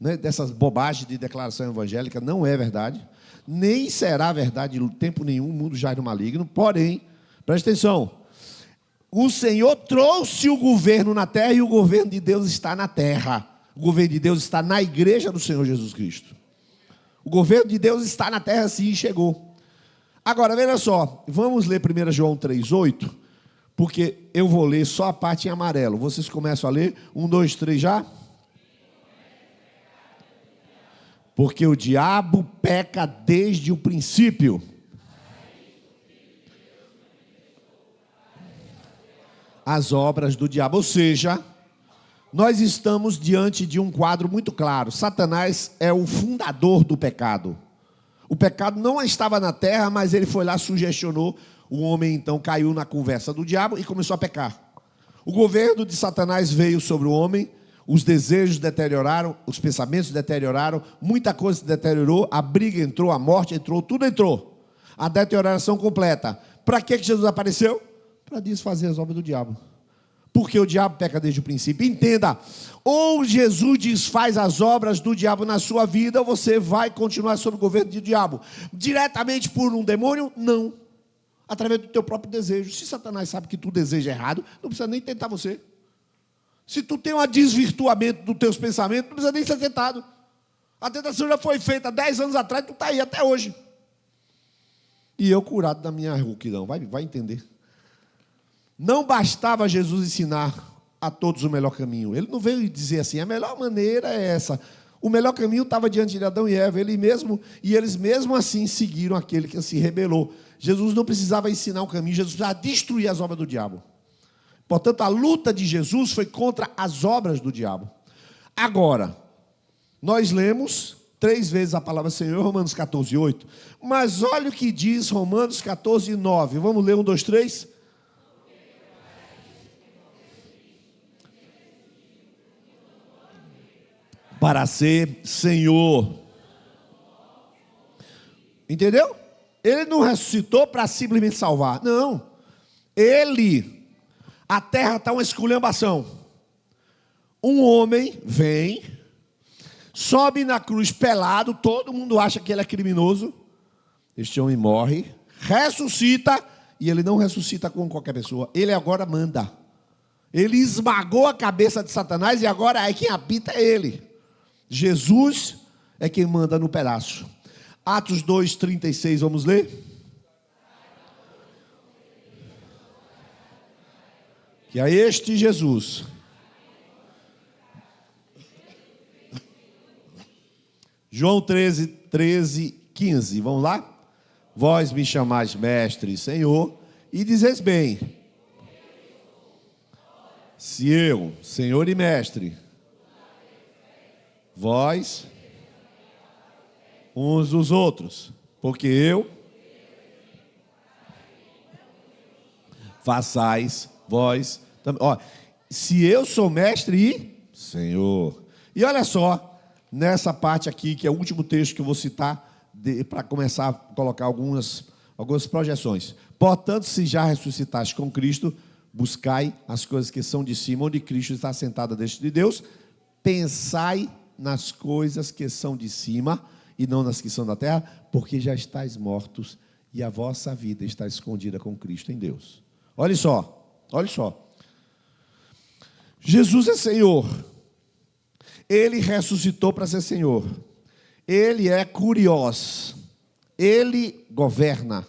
Né? Dessas bobagens de declaração evangélica, não é verdade. Nem será verdade em tempo nenhum, o mundo já é no maligno. Porém, presta atenção, o Senhor trouxe o governo na terra e o governo de Deus está na terra. O governo de Deus está na igreja do Senhor Jesus Cristo. O governo de Deus está na terra, sim, chegou. Agora, veja só, vamos ler 1 João 3,8, porque eu vou ler só a parte em amarelo. Vocês começam a ler? 1, 2, 3 já? Porque o diabo peca desde o princípio. as obras do diabo. Ou seja, nós estamos diante de um quadro muito claro. Satanás é o fundador do pecado. O pecado não estava na terra, mas ele foi lá, sugestionou. O homem então caiu na conversa do diabo e começou a pecar. O governo de Satanás veio sobre o homem, os desejos deterioraram, os pensamentos deterioraram, muita coisa se deteriorou, a briga entrou, a morte entrou, tudo entrou. A deterioração completa. Para que Jesus apareceu? Para desfazer as obras do diabo. Porque o diabo peca desde o princípio. Entenda, ou Jesus desfaz as obras do diabo na sua vida, ou você vai continuar sob o governo do diabo. Diretamente por um demônio? Não. Através do teu próprio desejo. Se Satanás sabe que tu deseja errado, não precisa nem tentar você. Se tu tem um desvirtuamento dos teus pensamentos, não precisa nem ser tentado. A tentação já foi feita 10 anos atrás, tu está aí até hoje. E eu curado da minha rouquidão. Vai entender. Não bastava Jesus ensinar a todos o melhor caminho. Ele não veio dizer assim, a melhor maneira é essa. O melhor caminho estava diante de Adão e Eva. Eles mesmo assim seguiram aquele que se rebelou. Jesus não precisava ensinar o caminho, Jesus precisava destruir as obras do diabo. Portanto, a luta de Jesus foi contra as obras do diabo. Agora, nós lemos 3 vezes a palavra Senhor, Romanos 14, 8. Mas olha o que diz Romanos 14, 9. Vamos ler 1, 2, 3. Para ser Senhor. Entendeu? Ele não ressuscitou para simplesmente salvar. Não. A terra está uma esculhambação. Um homem vem, sobe na cruz pelado, todo mundo acha que ele é criminoso. Este homem morre, ressuscita, e ele não ressuscita com qualquer pessoa. Ele agora manda. Ele esmagou a cabeça de Satanás e agora quem habita é ele. Jesus é quem manda no pedaço. Atos 2, 36, vamos ler? Que é este Jesus. João 13, 15, vamos lá? Vós me chamais mestre e Senhor, e dizeis bem. Se eu, Senhor e mestre, vós, uns dos outros, porque eu, façais vós também. Se eu sou mestre e Senhor. E olha só, nessa parte aqui, que é o último texto que eu vou citar, para começar a colocar algumas projeções. Portanto, se já ressuscitaste com Cristo, buscai as coisas que são de cima, onde Cristo está sentado à destra de Deus, pensai nas coisas que são de cima e não nas que são da terra, porque já estáis mortos e a vossa vida está escondida com Cristo em Deus. Olha só. Jesus é Senhor. Ele ressuscitou para ser Senhor. Ele é curiós. Ele governa.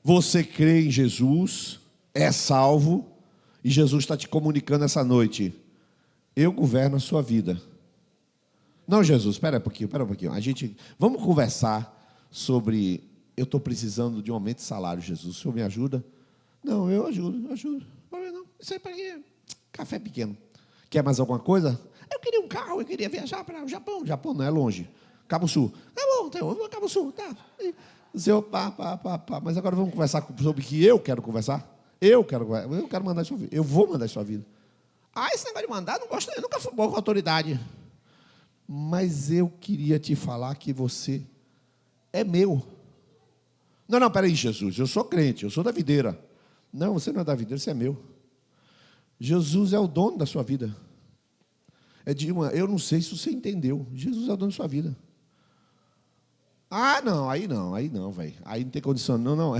Você crê em Jesus, é salvo, e Jesus está te comunicando essa noite: eu governo a sua vida. Não, Jesus, espera um pouquinho. Vamos conversar sobre, eu estou precisando de um aumento de salário, Jesus, o senhor me ajuda? Não, eu ajudo. Não, isso aí para quê? Café pequeno. Quer mais alguma coisa? Eu queria um carro, eu queria viajar para o Japão. O Japão não é longe. Cabo Sul. Tá bom, então, eu vou Cabo Sul, tá. Senhor, mas agora vamos conversar sobre o que eu quero conversar? Eu quero mandar a sua vida. Eu vou mandar a sua vida. Esse negócio de mandar, não gosto, eu nunca fui bom com autoridade. Mas eu queria te falar que você é meu. Não, peraí, Jesus, eu sou crente, eu sou da videira. Não, você não é da videira, você é meu. Jesus é o dono da sua vida. Eu não sei se você entendeu. Jesus é o dono da sua vida. Aí não, velho. Aí não tem condição, não.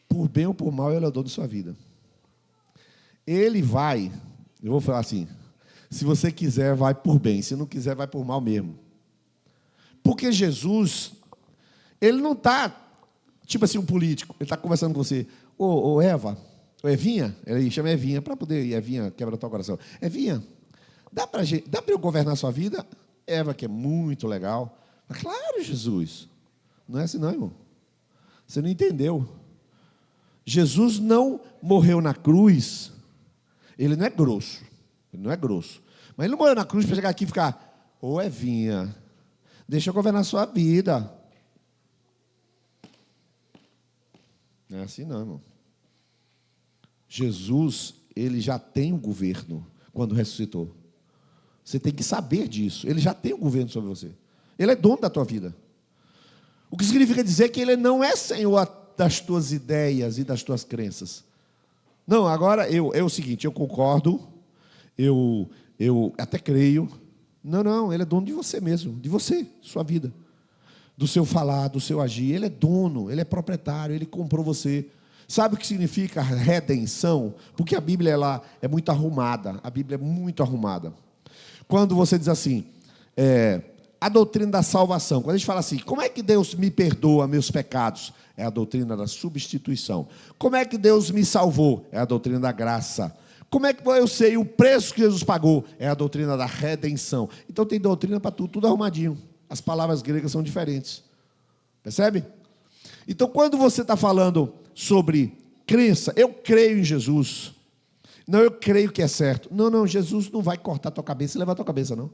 Por bem ou por mal, ele é o dono da sua vida. Ele vai, eu vou falar assim, se você quiser, vai por bem. Se não quiser, vai por mal mesmo. Porque Jesus, ele não está, tipo assim, um político. Ele está conversando com você. Ô Eva, Evinha, ele chama Evinha, para poder, Evinha, quebra teu coração. Evinha, dá para eu governar a sua vida? Eva, que é muito legal. Mas, claro, Jesus. Não é assim não, irmão. Você não entendeu. Jesus não morreu na cruz, ele não é grosso, mas ele não morreu na cruz para chegar aqui e ficar, ô Evinha, deixa eu governar a sua vida. Não é assim não, irmão. Jesus, ele já tem o governo quando ressuscitou. Você tem que saber disso. Ele já tem o governo sobre você. Ele é dono da tua vida. O que significa dizer que ele não é senhor das tuas ideias e das tuas crenças. Não, agora é o seguinte, eu concordo, eu até creio. Não, ele é dono de você mesmo, de você, sua vida. Do seu falar, do seu agir. Ele é dono, ele é proprietário, ele comprou você. Sabe o que significa redenção? Porque a Bíblia lá é muito arrumada. A Bíblia é muito arrumada. Quando você diz assim, a doutrina da salvação. Quando a gente fala assim, como é que Deus me perdoa meus pecados? É a doutrina da substituição. Como é que Deus me salvou? É a doutrina da graça. Como é que eu sei o preço que Jesus pagou? É a doutrina da redenção. Então tem doutrina para tudo arrumadinho. As palavras gregas são diferentes. Percebe? Então, quando você está falando sobre crença, eu creio em Jesus. Não, eu creio que é certo. Não, Jesus não vai cortar tua cabeça e levar tua cabeça, não.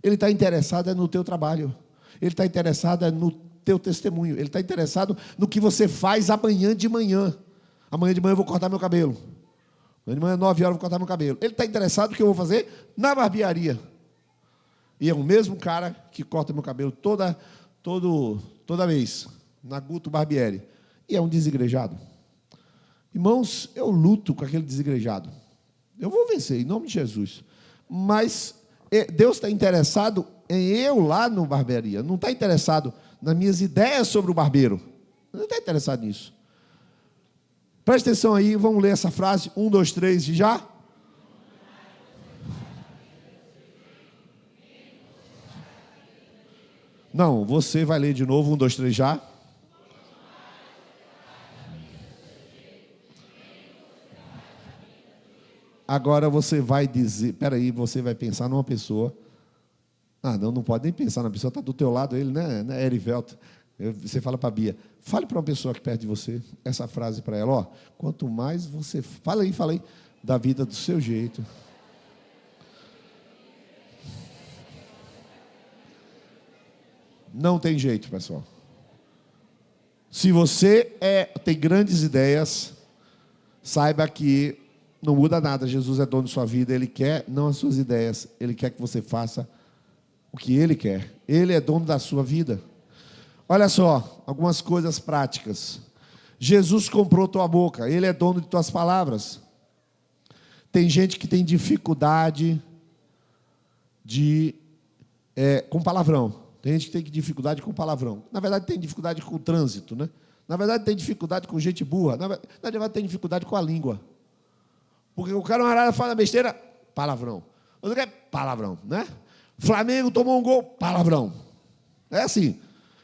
Ele está interessado no teu trabalho. Ele está interessado no teu testemunho. Ele está interessado no que você faz amanhã de manhã. Amanhã de manhã eu vou cortar meu cabelo. Amanhã de manhã, 9 horas, eu vou cortar meu cabelo. Ele está interessado no que eu vou fazer na barbearia. E é o mesmo cara que corta meu cabelo toda vez, na Guto Barbieri. E é um desigrejado. Irmãos, eu luto com aquele desigrejado. Eu vou vencer, em nome de Jesus. Mas Deus está interessado em eu lá no barbearia. Não está interessado nas minhas ideias sobre o barbeiro. Não está interessado nisso. Presta atenção aí, vamos ler essa frase. 1, 2, 3 e já? Não, você vai ler de novo, 1, 2, 3 já. Agora você vai dizer, peraí, você vai pensar numa pessoa. Não pode nem pensar na pessoa, está do teu lado ele, né, Erivelto. Você fala para a Bia, fale para uma pessoa aqui perto de você, essa frase para ela, ó, quanto mais você, fala aí, da vida do seu jeito. Não tem jeito, pessoal. Se você tem grandes ideias, saiba que não muda nada. Jesus é dono de sua vida. Ele quer, não as suas ideias. Ele quer que você faça o que Ele quer. Ele é dono da sua vida. Olha só, algumas coisas práticas. Jesus comprou tua boca. Ele é dono de tuas palavras. Tem gente que tem dificuldade com palavrão. Tem gente que tem dificuldade com palavrão. Na verdade, tem dificuldade com o trânsito, né? Na verdade, tem dificuldade com gente burra. Na verdade, tem dificuldade com a língua. Porque o cara fala besteira, palavrão. Outro quer palavrão, né? Flamengo tomou um gol, palavrão. É assim.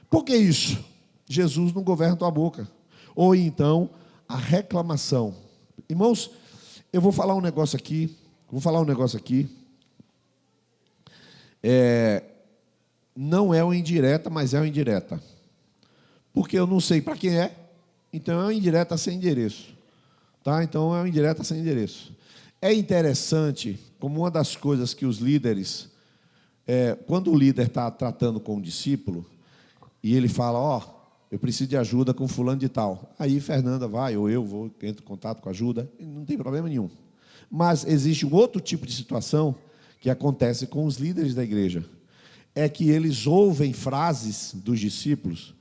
Por que isso? Jesus não governa tua boca. Ou então, a reclamação. Irmãos, eu vou falar um negócio aqui. Não é uma indireta, mas é uma indireta. Porque eu não sei para quem é, então é uma indireta sem endereço. Tá? Então é uma indireta sem endereço. É interessante, como uma das coisas que os líderes, quando o líder está tratando com o discípulo, e ele fala, eu preciso de ajuda com fulano de tal. Aí Fernanda vai, ou eu vou, entro em contato com ajuda, não tem problema nenhum. Mas existe um outro tipo de situação que acontece com os líderes da igreja. É que eles ouvem frases dos discípulos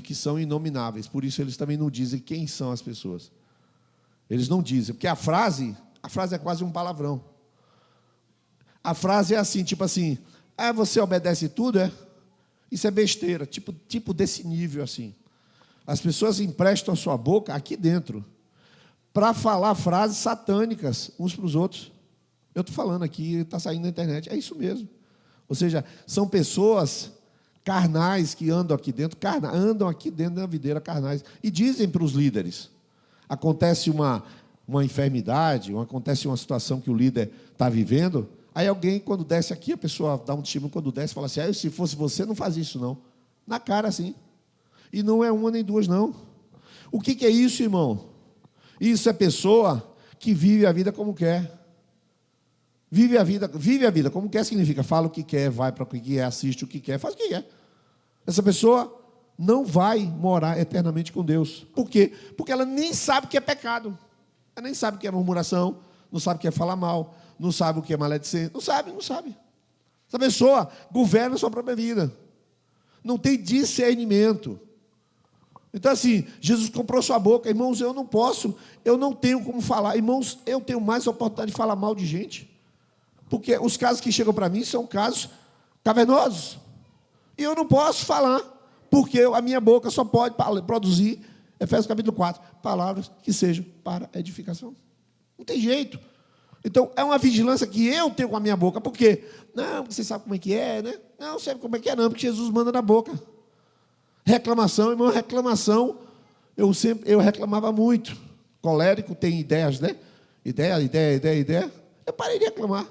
que são inomináveis. Por isso eles também não dizem quem são as pessoas. Eles não dizem, porque a frase é quase um palavrão. A frase é assim, tipo assim, você obedece tudo, é? Isso é besteira, tipo desse nível assim. As pessoas emprestam a sua boca aqui dentro para falar frases satânicas uns para os outros. Eu estou falando aqui, está saindo na internet, é isso mesmo. Ou seja, são pessoas carnais que andam aqui dentro da videira carnais, e dizem para os líderes, acontece uma enfermidade, ou acontece uma situação que o líder está vivendo, aí alguém, quando desce aqui, a pessoa dá um testemunho, quando desce, fala assim, se fosse você, não fazia isso não. Na cara, assim. E não é uma nem duas, não. O que é isso, irmão? Isso é pessoa que vive a vida como quer. Vive a vida como quer significa, fala o que quer, vai para o que quer, assiste o que quer, faz o que quer. Essa pessoa não vai morar eternamente com Deus. Por quê? Porque ela nem sabe o que é pecado. Ela nem sabe o que é murmuração, não sabe o que é falar mal, não sabe o que é maledicência, não sabe. Essa pessoa governa a sua própria vida. Não tem discernimento. Então assim, Jesus comprou sua boca. Irmãos, eu não tenho como falar. Irmãos, eu tenho mais oportunidade de falar mal de gente. Porque os casos que chegam para mim são casos cavernosos. E eu não posso falar, porque a minha boca só pode produzir, Efésios capítulo 4, palavras que sejam para edificação. Não tem jeito. Então, é uma vigilância que eu tenho com a minha boca. Por quê? Não, você sabe como é que é, né? Não, sabe como é que é não, porque Jesus manda na boca. Reclamação, irmão, reclamação. Eu reclamava muito. Colérico tem ideias, né? Ideia. Eu parei de reclamar.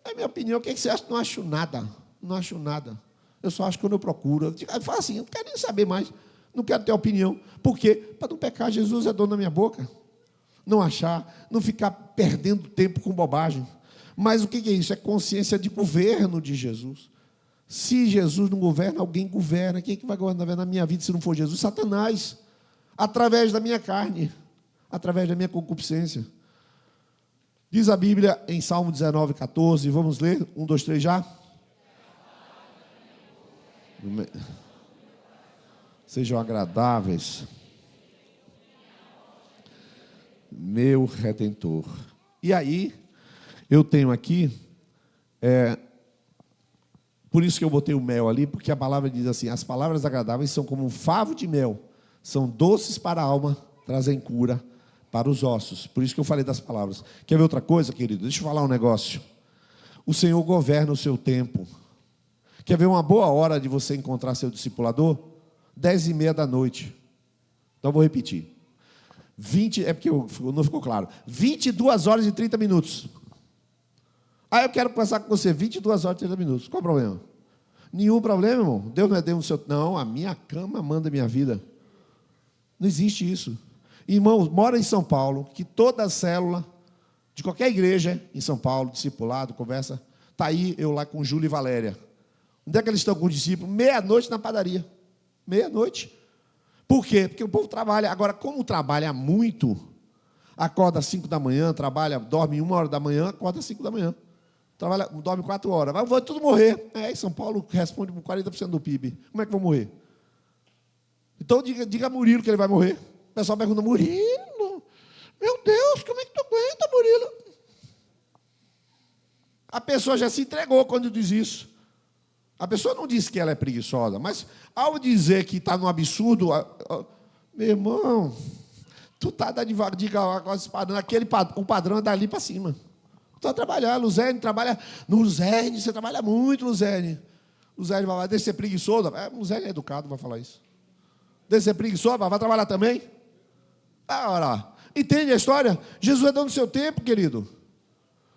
É a minha opinião. O que você acha? Não acho nada. Eu só acho que quando eu procuro. Eu falo assim, eu não quero nem saber mais. Não quero ter opinião. Por quê? Para não pecar, Jesus é dono da minha boca. Não achar, não ficar perdendo tempo com bobagem. Mas o que é isso? É consciência de governo de Jesus. Se Jesus não governa, alguém governa. Quem é que vai governar na minha vida se não for Jesus? Satanás. Através da minha carne. Através da minha concupiscência. Diz a Bíblia em Salmo 19, 14. Vamos ler? 1, 2, 3 já? Sejam agradáveis, meu Redentor. E aí, eu tenho aqui, por isso que eu botei o mel ali, porque a palavra diz assim, as palavras agradáveis são como um favo de mel, são doces para a alma, trazem cura para os ossos. Por isso que eu falei das palavras. Quer ver outra coisa, querido? Deixa eu falar um negócio. O Senhor governa o seu tempo. Quer ver uma boa hora de você encontrar seu discipulador? 10h30 da noite. Então, vou repetir. É porque não ficou claro. 22 horas e 30 minutos. Eu quero conversar com você 22 horas e 30 minutos. Qual o problema? Nenhum problema, irmão. Deus não é Deus no seu... Não, a minha cama manda a minha vida. Não existe isso. Irmãos, mora em São Paulo, que toda a célula de qualquer igreja em São Paulo, discipulado, conversa, está aí eu lá com Júlio e Valéria. Onde é que eles estão com os discípulos? Meia-noite na padaria. Meia-noite. Por quê? Porque o povo trabalha. Agora, como trabalha muito, acorda às 5 da manhã, dorme 1 hora da manhã, acorda às 5 da manhã. Dorme 4 horas. Vai tudo morrer. Em São Paulo responde por 40% do PIB. Como é que vão morrer? Então, diga a Murilo que ele vai morrer. O pessoal pergunta, Murilo? Meu Deus, como é que tu aguenta, Murilo? A pessoa já se entregou quando diz isso. A pessoa não diz que ela é preguiçosa, mas ao dizer que está no absurdo, meu irmão, tu está o padrão é dali para cima. Tu está trabalhando, Luzerne trabalha. Luzerne, você trabalha muito, Luzerne. Luzerne vai deixa de ser preguiçoso. Luzerne é educado, vai falar isso. Deixa de ser preguiçoso, vai trabalhar também. Ora, entende a história? Jesus é dando o seu tempo, querido.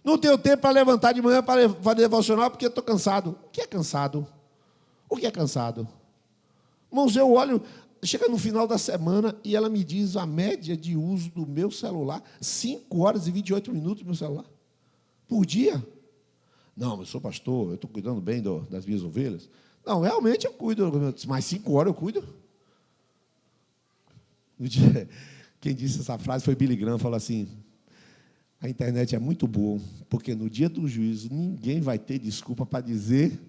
Não tenho tempo para levantar de manhã para fazer devocional porque estou cansado. O que é cansado? O que é cansado? Irmãos, eu olho, chega no final da semana e ela me diz a média de uso do meu celular, 5 horas e 28 minutos do meu celular, por dia. Não, eu sou pastor, eu estou cuidando bem das minhas ovelhas. Não, realmente eu cuido, mas 5 horas eu cuido. Quem disse essa frase foi Billy Graham, falou assim, a internet é muito boa, porque no dia do juízo ninguém vai ter desculpa para dizer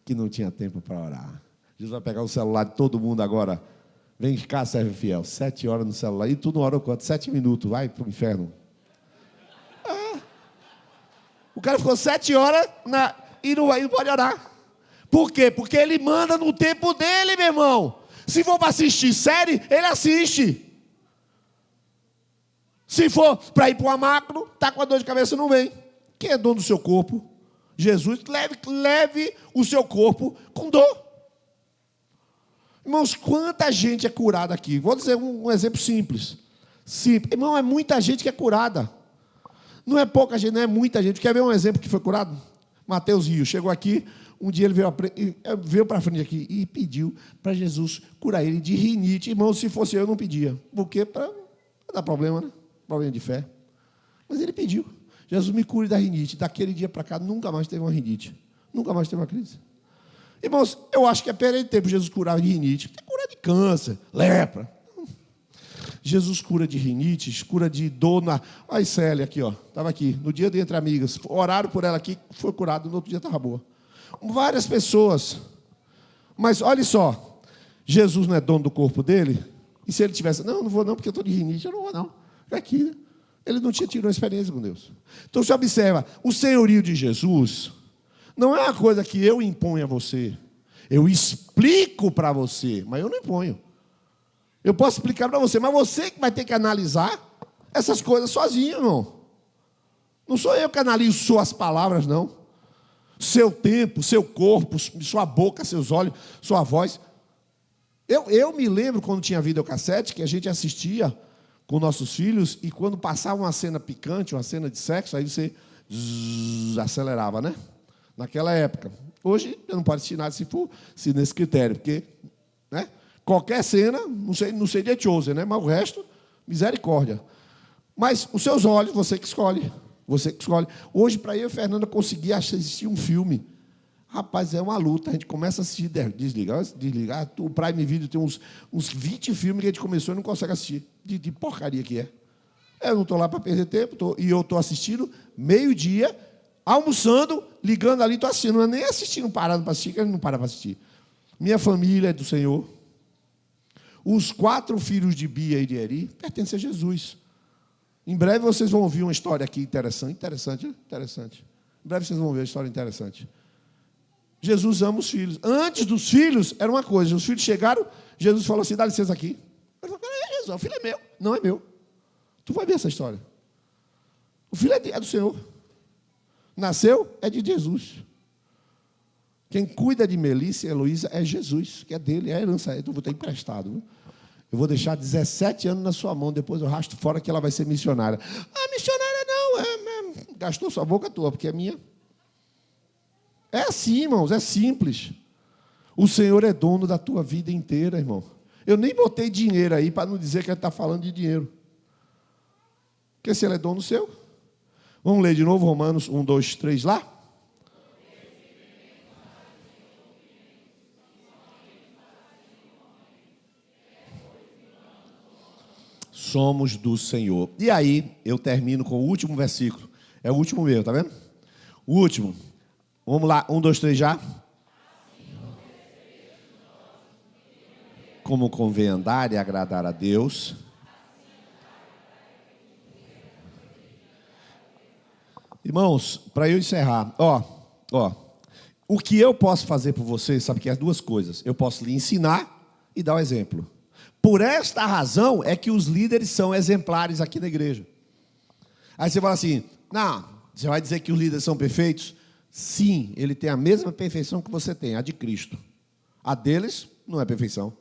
que não tinha tempo para orar. Jesus vai pegar o celular de todo mundo agora. Vem cá, servo fiel. 7 horas no celular. E tu não ora quanto? 7 minutos. Vai para o inferno. O cara ficou 7 horas e não pode orar. Por quê? Porque ele manda no tempo dele, meu irmão. Se for para assistir série, ele assiste. Se for para ir para uma macro, está com a dor de cabeça, não vem. Quem é dono do seu corpo? Jesus, leve o seu corpo com dor. Irmãos, quanta gente é curada aqui? Vou dizer um exemplo simples. Irmão, é muita gente que é curada. Não é pouca gente, não é muita gente. Quer ver um exemplo que foi curado? Mateus Rio. Chegou aqui, Um dia ele veio para frente aqui e pediu para Jesus curar ele de rinite. Irmão, se fosse eu não pedia. Por quê? Para dar problema, né? Problema de fé. Mas ele pediu. Jesus, me cure da rinite. Daquele dia para cá, nunca mais teve uma rinite. Nunca mais teve uma crise. Irmãos, eu acho que é perda de tempo Jesus curar de rinite. Tem cura de câncer, lepra. Jesus cura de rinite, cura de dor na... Olha a Célia aqui, ó. Estava aqui, no dia de Entre Amigas. Oraram por ela aqui, foi curado, no outro dia estava boa. Várias pessoas. Mas olha só, Jesus não é dono do corpo dele? E se ele tivesse, não vou não, porque eu estou de rinite, eu não vou não. É aqui, né? Ele não tinha tido uma experiência com Deus. Então você observa, o senhorio de Jesus não é uma coisa que eu imponho a você. Eu explico para você, mas eu não imponho. Eu posso explicar para você, mas você que vai ter que analisar essas coisas sozinho, irmão. Não sou eu que analiso suas palavras, não. Seu tempo, seu corpo, sua boca, seus olhos, sua voz. Eu me lembro quando tinha videocassete, que a gente assistia com nossos filhos, e quando passava uma cena picante, uma cena de sexo, aí você acelerava, né? Naquela época. Hoje, eu não posso assistir nada se for nesse critério, porque, né? Qualquer cena, não sei de Chosen, né? Mas o resto, misericórdia. Mas os seus olhos, você que escolhe. Você que escolhe. Hoje, para eu e a Fernanda conseguir assistir um filme, rapaz, é uma luta. A gente começa a assistir, desligar. O Prime Video tem uns 20 filmes que a gente começou e não consegue assistir. De porcaria que é. Eu não estou lá para perder tempo, e eu estou assistindo meio-dia, almoçando, ligando ali, estou assistindo. Não é nem assistindo, parando para assistir, que a gente não para para assistir. Minha família é do Senhor. Os 4 filhos de Bia e de Eri pertencem a Jesus. Em breve vocês vão ouvir uma história aqui interessante. Em breve vocês vão ver uma história interessante. Jesus ama os filhos. Antes dos filhos, era uma coisa. Os filhos chegaram, Jesus falou assim, dá licença aqui. Ele falou, Jesus, o filho é meu. Não é meu. Tu vai ver essa história. O filho é do Senhor. Nasceu, é de Jesus. Quem cuida de Melissa e Heloísa é Jesus, que é dele, é a herança. Eu vou ter emprestado. Viu? Eu vou deixar 17 anos na sua mão, depois eu rasto fora que ela vai ser missionária. Ah, missionária não, gastou sua boca tua, porque é minha. É assim, irmãos, é simples. O Senhor é dono da tua vida inteira, irmão. Eu nem botei dinheiro aí para não dizer que ele está falando de dinheiro. Porque se ele é dono seu. Vamos ler de novo Romanos 1, 2, 3 lá? Somos do Senhor. E aí, eu termino com o último versículo. É o último mesmo, tá vendo? O último. Vamos lá, 1, 2, 3 já. Como convém andar e agradar a Deus. Irmãos, para eu encerrar, o que eu posso fazer por vocês, sabe que é 2 coisas. Eu posso lhe ensinar e dar o exemplo. Por esta razão é que os líderes são exemplares aqui na igreja. Aí você fala assim, não, você vai dizer que os líderes são perfeitos? Sim, ele tem a mesma perfeição que você tem, a de Cristo. A deles não é perfeição.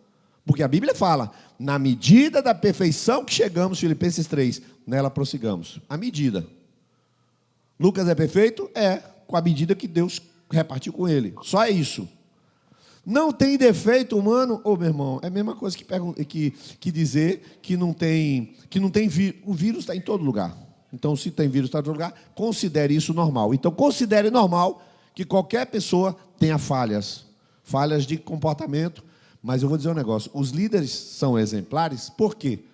Porque a Bíblia fala, na medida da perfeição que chegamos, Filipenses 3, nela prossigamos. A medida. Lucas é perfeito? É, com a medida que Deus repartiu com ele. Só é isso. Não tem defeito humano? Ô, meu irmão, é a mesma coisa que dizer que não tem vírus. O vírus está em todo lugar. Então, se tem vírus está em todo lugar, considere isso normal. Então, considere normal que qualquer pessoa tenha falhas de comportamento. Mas eu vou dizer um negócio, os líderes são exemplares, por quê?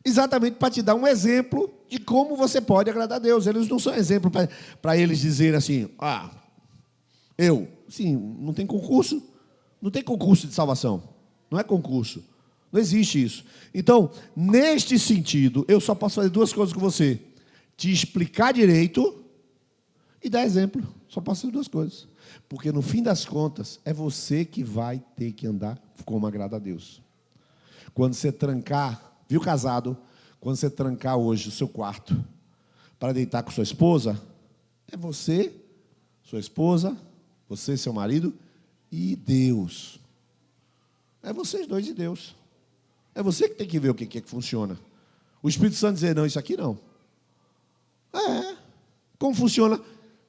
Exatamente para te dar um exemplo de como você pode agradar a Deus. Eles não são exemplo para eles dizerem assim, sim, não tem concurso de salvação, não é concurso, não existe isso. Então, neste sentido, eu só posso fazer 2 coisas com você, te explicar direito e dar exemplo, só posso fazer 2 coisas, porque no fim das contas, é você que vai ter que andar como agrada a Deus. Quando você trancar, viu casado, quando você trancar hoje o seu quarto, para deitar com sua esposa, é você, sua esposa, você, seu marido e Deus. É vocês dois e Deus. É você que tem que ver o que funciona. O Espírito Santo dizer, não, isso aqui não. Como funciona?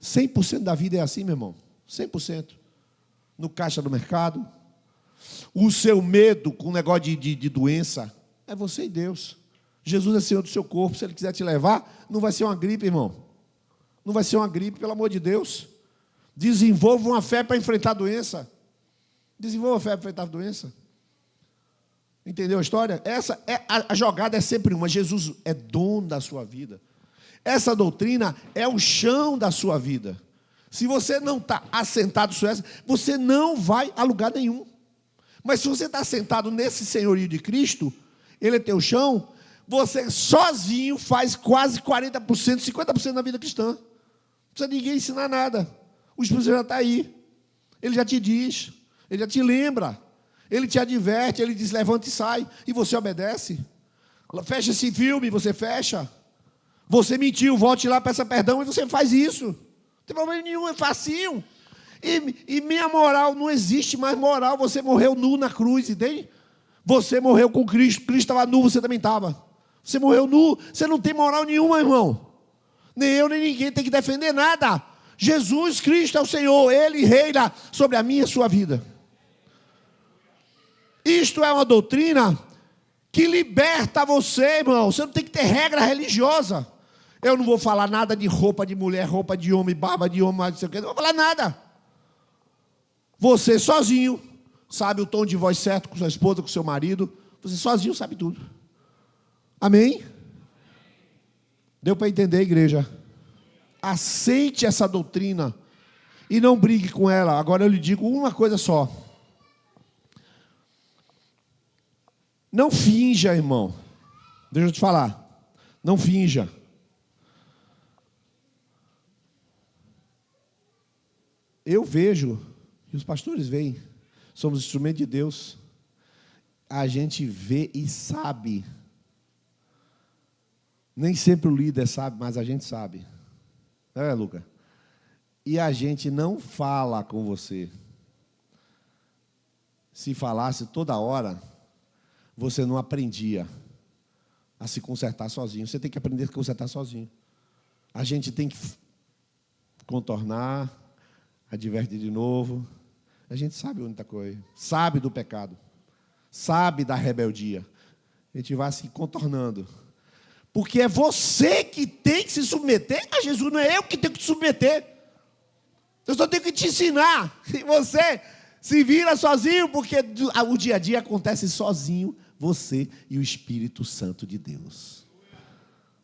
100% da vida é assim, meu irmão. 100%. No caixa do mercado. O seu medo com o negócio de doença é você e Deus. Jesus é Senhor do seu corpo. Se Ele quiser te levar, não vai ser uma gripe, irmão. Não vai ser uma gripe, pelo amor de Deus. Desenvolva uma fé para enfrentar a doença. Desenvolva a fé para enfrentar a doença. Entendeu a história? Essa é a jogada é sempre uma. Jesus é dono da sua vida. Essa doutrina é o chão da sua vida. Se você não está assentado sobre essa, você não vai a lugar nenhum. Mas se você está sentado nesse senhorio de Cristo, Ele é teu chão, você sozinho faz quase 40%, 50% da vida cristã. Não precisa ninguém ensinar nada. O Espírito já está aí. Ele já te diz, Ele já te lembra, Ele te adverte, Ele diz, levanta e sai, e você obedece. Fecha esse filme, você fecha. Você mentiu, volte lá, peça perdão, e você faz isso. Não tem problema nenhum, é facinho. E minha moral, não existe mais moral. Você morreu nu na cruz, entende? Você morreu com Cristo, Cristo estava nu, você também estava. Você morreu nu, você não tem moral nenhuma, irmão. Nem eu, nem ninguém tem que defender nada. Jesus Cristo é o Senhor, Ele reina sobre a minha e a sua vida. Isto é uma doutrina que liberta você, irmão. Você não tem que ter regra religiosa. Eu não vou falar nada de roupa de mulher, roupa de homem, barba de homem, não sei o que. Não vou falar nada. Você sozinho sabe o tom de voz certo com sua esposa, com seu marido. Você sozinho sabe tudo. Amém? Deu para entender, igreja? Aceite essa doutrina e não brigue com ela. Agora eu lhe digo uma coisa só. Não finja, irmão. Deixa eu te falar. Não finja. Eu vejo, e os pastores veem, somos instrumento de Deus. A gente vê e sabe. Nem sempre o líder sabe, mas a gente sabe. É, Luca? E a gente não fala com você. Se falasse toda hora, você não aprendia a se consertar sozinho. Você tem que aprender a se consertar sozinho. A gente tem que contornar, adverte de novo. A gente sabe muita coisa. Sabe do pecado. Sabe da rebeldia. A gente vai se contornando. Porque é você que tem que se submeter a Jesus. Não é eu que tenho que te submeter. Eu só tenho que te ensinar. E você se vira sozinho, porque o dia a dia acontece sozinho, você e o Espírito Santo de Deus.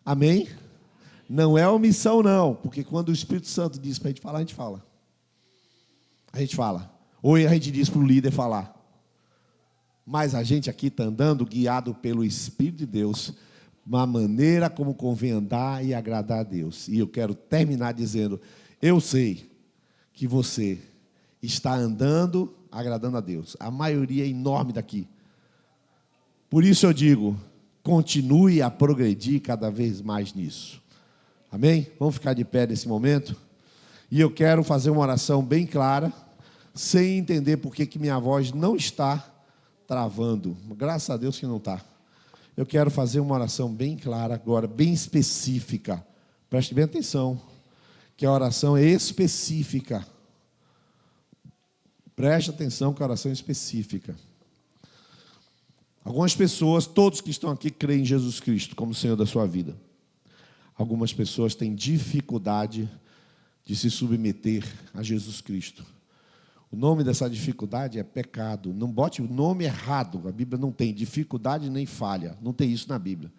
Amém? Não é omissão, não. Porque quando o Espírito Santo diz para a gente falar, a gente fala. A gente fala. Ou a gente diz para o líder falar. Mas a gente aqui está andando guiado pelo Espírito de Deus, uma maneira como convém andar e agradar a Deus. E eu quero terminar dizendo, eu sei que você está andando, agradando a Deus. A maioria enorme daqui. Por isso eu digo, continue a progredir cada vez mais nisso. Amém? Vamos ficar de pé nesse momento. E eu quero fazer uma oração bem clara, sem entender por que minha voz não está travando. Graças a Deus que não está. Eu quero fazer uma oração bem clara agora, bem específica. Preste bem atenção, que a oração é específica. Preste atenção que a oração é específica. Algumas pessoas, todos que estão aqui, creem em Jesus Cristo como Senhor da sua vida. Algumas pessoas têm dificuldade de se submeter a Jesus Cristo. O nome dessa dificuldade é pecado. Não bote o nome errado. A Bíblia não tem dificuldade nem falha. Não tem isso na Bíblia.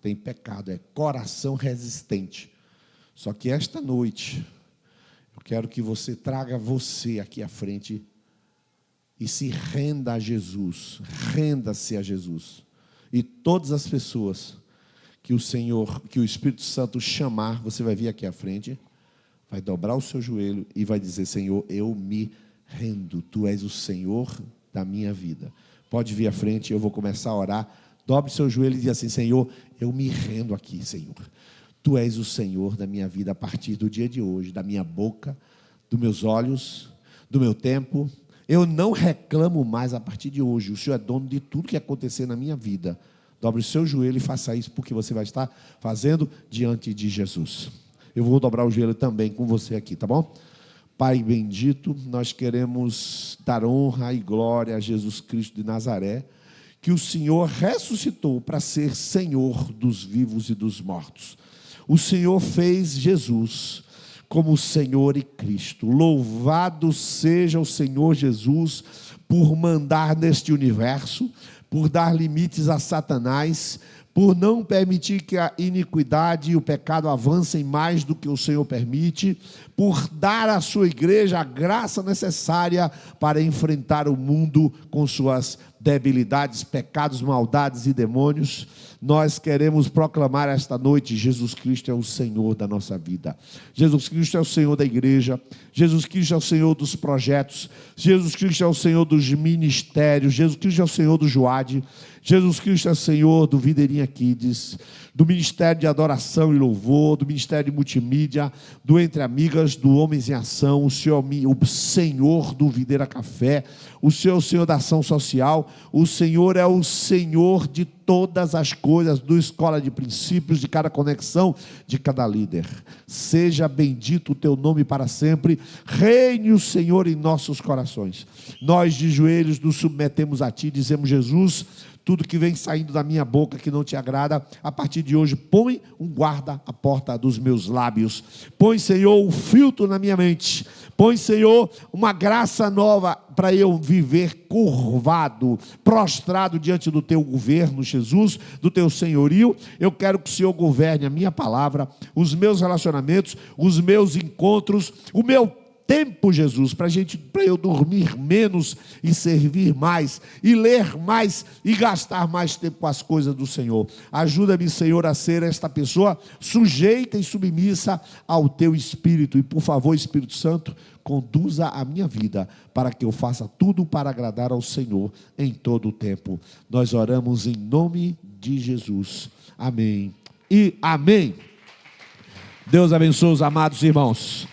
Tem pecado, é coração resistente. Só que esta noite, eu quero que você traga você aqui à frente e se renda a Jesus. Renda-se a Jesus. E todas as pessoas que o Senhor, que o Espírito Santo chamar, você vai vir aqui à frente, vai dobrar o seu joelho e vai dizer, Senhor, eu me rendo, Tu és o Senhor da minha vida. Pode vir à frente, eu vou começar a orar. Dobre seu joelho e diz assim, Senhor, eu me rendo aqui, Senhor. Tu és o Senhor da minha vida a partir do dia de hoje, da minha boca, dos meus olhos, do meu tempo. Eu não reclamo mais a partir de hoje. O Senhor é dono de tudo que acontecer na minha vida. Dobre o seu joelho e faça isso, porque você vai estar fazendo diante de Jesus. eu vou dobrar o joelho também com você aqui, tá bom? Pai bendito, nós queremos dar honra e glória a Jesus Cristo de Nazaré, que o Senhor ressuscitou para ser Senhor dos vivos e dos mortos. O Senhor fez Jesus como Senhor e Cristo. Louvado seja o Senhor Jesus por mandar neste universo, por dar limites a Satanás, por não permitir que a iniquidade e o pecado avancem mais do que o Senhor permite, por dar à sua igreja a graça necessária para enfrentar o mundo com suas debilidades, pecados, maldades e demônios. Nós queremos proclamar esta noite: Jesus Cristo é o Senhor da nossa vida. Jesus Cristo é o Senhor da igreja. Jesus Cristo é o Senhor dos projetos. Jesus Cristo é o Senhor dos ministérios. Jesus Cristo é o Senhor do Joade. Jesus Cristo é o Senhor do Videirinha Kids, do Ministério de Adoração e Louvor, do Ministério de Multimídia, do Entre Amigas, do Homens em Ação. O Senhor, o Senhor do Videira Café. O Senhor é o Senhor da Ação Social. O Senhor é o Senhor de todas as coisas, do Escola de Princípios, de cada conexão, de cada líder. Seja bendito o teu nome para sempre. Reine o Senhor em nossos corações. Nós de joelhos nos submetemos a ti, dizemos: Jesus, tudo que vem saindo da minha boca que não te agrada, a partir de hoje, põe um guarda à porta dos meus lábios. Põe, Senhor, um filtro na minha mente. Põe, Senhor, uma graça nova para eu viver curvado, prostrado diante do teu governo, Jesus, do teu senhorio. Eu quero que o Senhor governe a minha palavra, os meus relacionamentos, os meus encontros, o meu tempo, Jesus, para eu dormir menos e servir mais, e ler mais, e gastar mais tempo com as coisas do Senhor. Ajuda-me, Senhor, a ser esta pessoa sujeita e submissa ao teu Espírito, e por favor, Espírito Santo, conduza a minha vida, para que eu faça tudo para agradar ao Senhor em todo o tempo. Nós oramos em nome de Jesus. Amém e amém. Deus abençoe os amados irmãos.